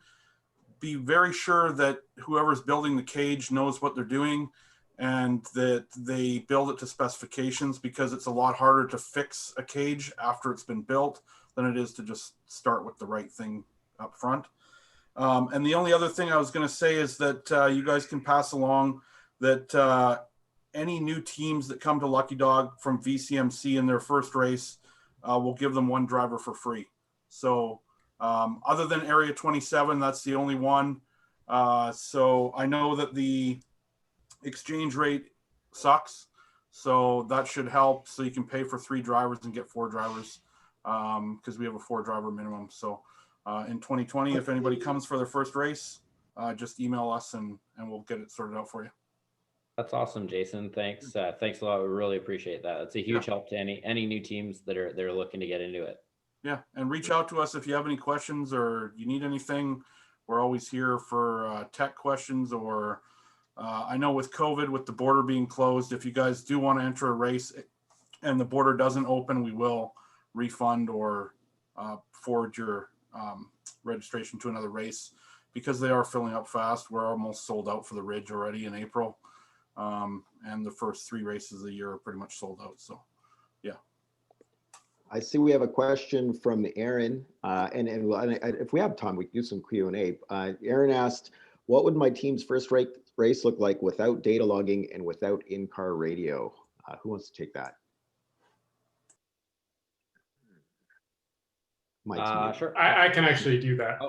be very sure that whoever's building the cage knows what they're doing and that they build it to specifications, because it's a lot harder to fix a cage after it's been built than it is to just start with the right thing up front. And the only other thing I was going to say is that you guys can pass along that any new teams that come to Lucky Dog from VCMC in their first race, we'll give them 1 driver for free. So other than Area 27, that's the only one. So I know that the exchange rate sucks, so that should help. So you can pay for 3 drivers and get 4 drivers, because we have a 4 driver minimum. So in 2020, if anybody comes for their first race, just email us and we'll get it sorted out for you. That's awesome, Jason. Thanks. Thanks a lot. We really appreciate that. It's a huge help to any new teams that are looking to get into it. Yeah, and reach out to us if you have any questions or you need anything. We're always here for tech questions, or I know with COVID, with the border being closed, if you guys do want to enter a race and the border doesn't open, we will refund or forward your registration to another race, because they are filling up fast. We're almost sold out for the Ridge already in April. And the first 3 races of the year are pretty much sold out. So, yeah. I see we have a question from Aaron, and if we have time, we can do some Q&A. Aaron asked, what would my team's first race look like without data logging and without in-car radio? Who wants to take that? Sure. I can actually do that.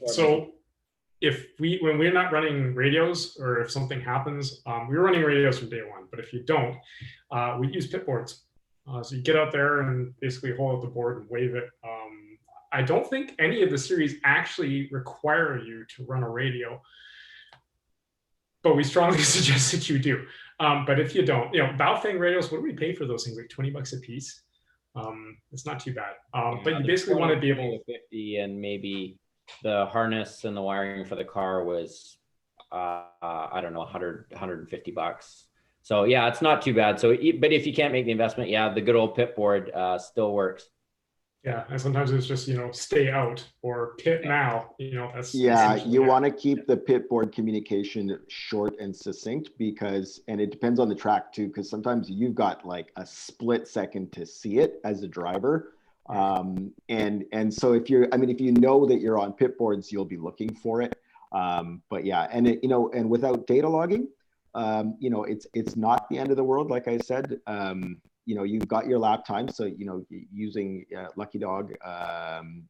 So when we're not running radios, or if something happens, we're running radios from day one, but if you don't, we use pit boards. So you get out there and basically hold up the board and wave it. I don't think any of the series actually require you to run a radio, but we strongly suggest that you do. But if you don't, Baofeng radios, what do we pay for those things? Like $20 a piece. It's not too bad. But you basically want to be able to 50, and maybe the harness and the wiring for the car was, I don't know, $150. So yeah, it's not too bad. So, but if you can't make the investment, yeah, the good old pit board still works. Yeah, and sometimes it's just, stay out or pit now. That's you want to keep the pit board communication short and succinct, and it depends on the track too, because sometimes you've got like a split second to see it as a driver. And so if you know that you're on pit boards, you'll be looking for it. But yeah, and and without data logging, it's not the end of the world. Like I said, you've got your lap time. So, using Lucky Dog,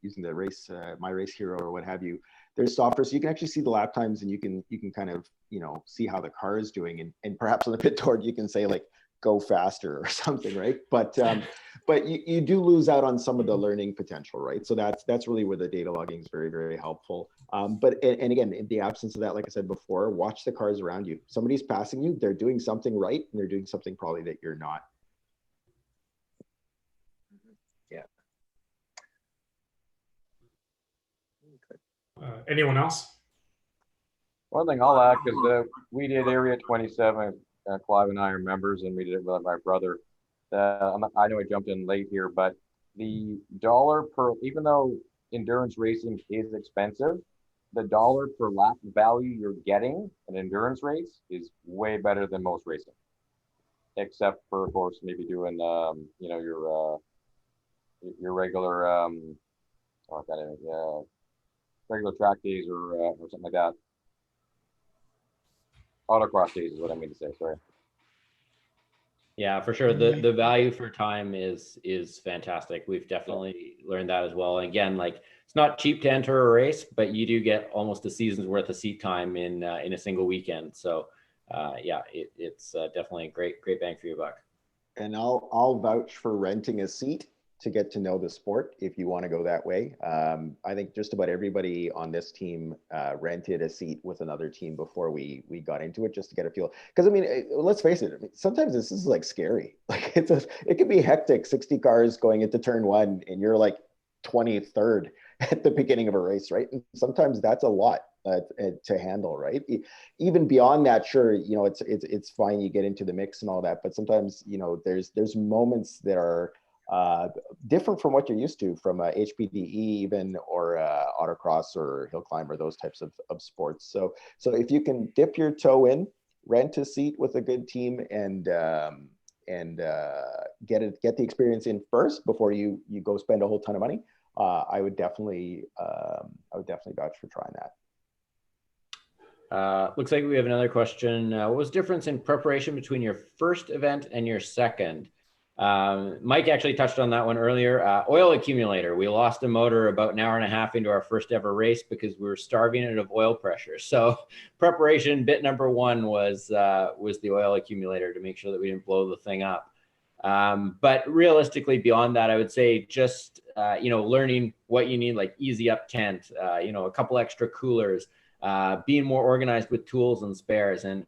using the race, My Race Hero or what have you, there's software. So you can actually see the lap times, and you can kind of, see how the car is doing. And perhaps on the pit board, you can say like, go faster or something, right? But you do lose out on some of the learning potential, right? So that's really where the data logging is very, very helpful. But again, in the absence of that, like I said before, watch the cars around you. Somebody's passing you, they're doing something right, and they're doing something probably that you're not. Yeah. Anyone else? One thing I'll add, because we did Area 27 Clive and I are members, and we did it with my brother. I know I jumped in late here, but the dollar per, even though endurance racing is expensive, the dollar per lap value you're getting in an endurance race is way better than most racing. Except for, of course, maybe doing, you know, your regular, regular track days or something like that. Autocross days is what I mean to say. Sorry. Yeah, for sure. The value for time is fantastic. We've definitely learned that as well. And again, like it's not cheap to enter a race, but you do get almost a season's worth of seat time in a single weekend. So yeah, it's definitely a great bang for your buck. And I'll vouch for renting a seat to get to know the sport if you want to go that way. I think just about everybody on this team rented a seat with another team before we got into it, just to get a feel. Because I mean, let's face it. I mean, sometimes this is like scary. Like it can be hectic. 60 cars going into turn one, and you're like 23rd at the beginning of a race, right? And sometimes that's a lot to handle, right? Even beyond that, sure, you know, it's fine. You get into the mix and all that, but sometimes, you know, there's moments that are different from what you're used to from HPDE even, or autocross or hill climb or those types of sports. So if you can dip your toe in, rent a seat with a good team, and get the experience in first before you go spend a whole ton of money, I would definitely vouch for trying that. Looks like we have another question. What was the difference in preparation between your first event and your second? Mike actually touched on that one earlier. Oil accumulator. We lost a motor about an hour and a half into our first ever race because we were starving it of oil pressure. So preparation bit number one was the oil accumulator, to make sure that we didn't blow the thing up. But realistically, beyond that, I would say just you know, learning what you need, like easy up tent, you know, a couple extra coolers, being more organized with tools and spares, and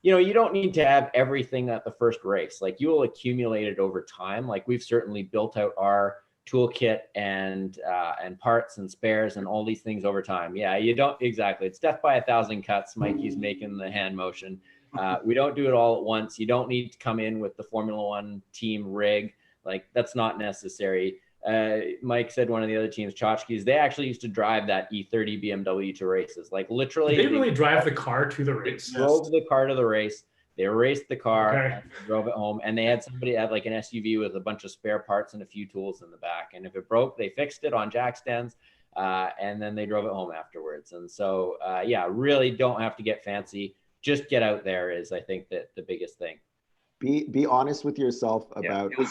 you know, you don't need to have everything at the first race. Like, you will accumulate it over time. Like, we've certainly built out our toolkit and parts and spares and all these things over time. Yeah, you don't, exactly. It's death by 1,000 cuts. Mikey's making the hand motion. We don't do it all at once. You don't need to come in with the Formula One team rig. Like, that's not necessary. Mike said one of the other teams, Tchotchkes, they actually used to drive that E30 BMW to races. Like, literally, Did they really drive the car to the race? They drove the car to the race. They raced the car, Okay. and drove it home, and they had somebody at like an SUV with a bunch of spare parts and a few tools in the back. And if it broke, they fixed it on jack stands, and then they drove it home afterwards. And so, yeah, really don't have to get fancy. Just get out there is, I think, that the biggest thing. Be honest with yourself about Yeah,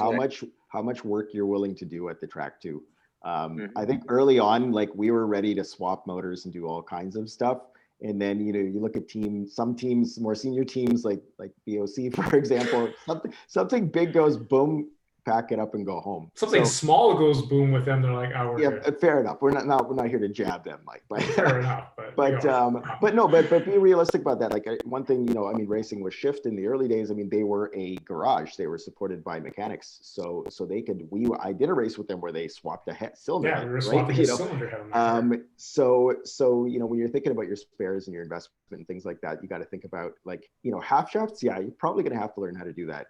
how much work you're willing to do at the track too. I think early on, like, we were ready to swap motors and do all kinds of stuff. And then, you know, you look at some teams, more senior teams like BOC, for example, something big goes boom, pack it up and go home. Something small goes boom with them. They're like, oh, we're yeah, good. fair enough. We're not here to jab them, Mike. But Fair enough. but be realistic about that. Like, one thing, you know, I mean, racing was shift in the early days. I mean, they were a garage. They were supported by mechanics, so they could. I did a race with them where they swapped a cylinder. Yeah, we were swapping the cylinder head on that car. So you know, when you're thinking about your spares and your investment and things like that, you got to think about, like, you know, half shafts. Yeah, you're probably going to have to learn how to do that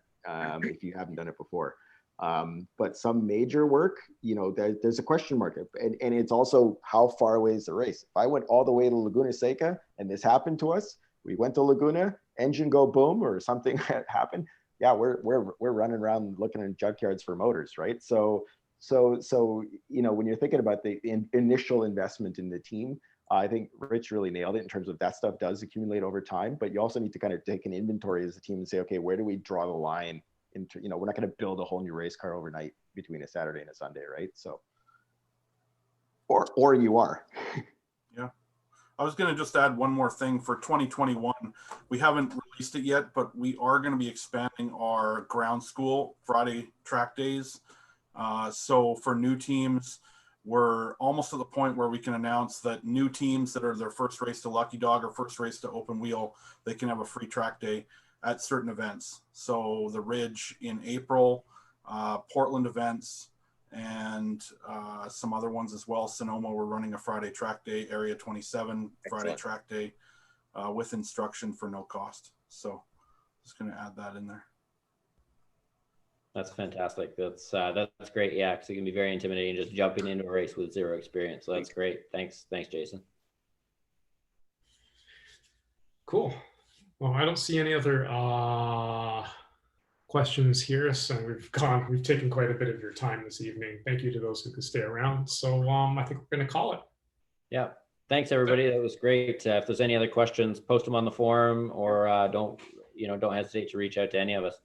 if you haven't done it before. But some major work, you know, there's a question mark, and it's also how far away is the race. If I went all the way to Laguna Seca and this happened to us, we went to Laguna, engine go boom or something happened. Yeah, we're running around looking in junkyards for motors, right? So you know, when you're thinking about the initial investment in the team, I think Rich really nailed it in terms of that stuff does accumulate over time, but you also need to kind of take an inventory as a team and say, okay, where do we draw the line? You know, we're not going to build a whole new race car overnight between a Saturday and a Sunday, right? So, or you are. Yeah. I was going to just add one more thing for 2021. We haven't released it yet, but we are going to be expanding our ground school Friday track days. So for new teams, we're almost at the point where we can announce that new teams that are their first race to Lucky Dog or first race to Open Wheel, they can have a free track day at certain events. So the Ridge in April, Portland events, and some other ones as well. Sonoma, we're running a Friday track day, Area 27 Friday track day with instruction for no cost. So Just going to add that in there. That's fantastic. That's great. Yeah, because it can be very intimidating just jumping into a race with zero experience. So that's great. Thanks, Jason. Cool. Well, I don't see any other questions here, so we've taken quite a bit of your time this evening. Thank you to those who could stay around. So I think we're going to call it. Yeah. Thanks, everybody. That was great. If there's any other questions, post them on the forum, or don't hesitate to reach out to any of us.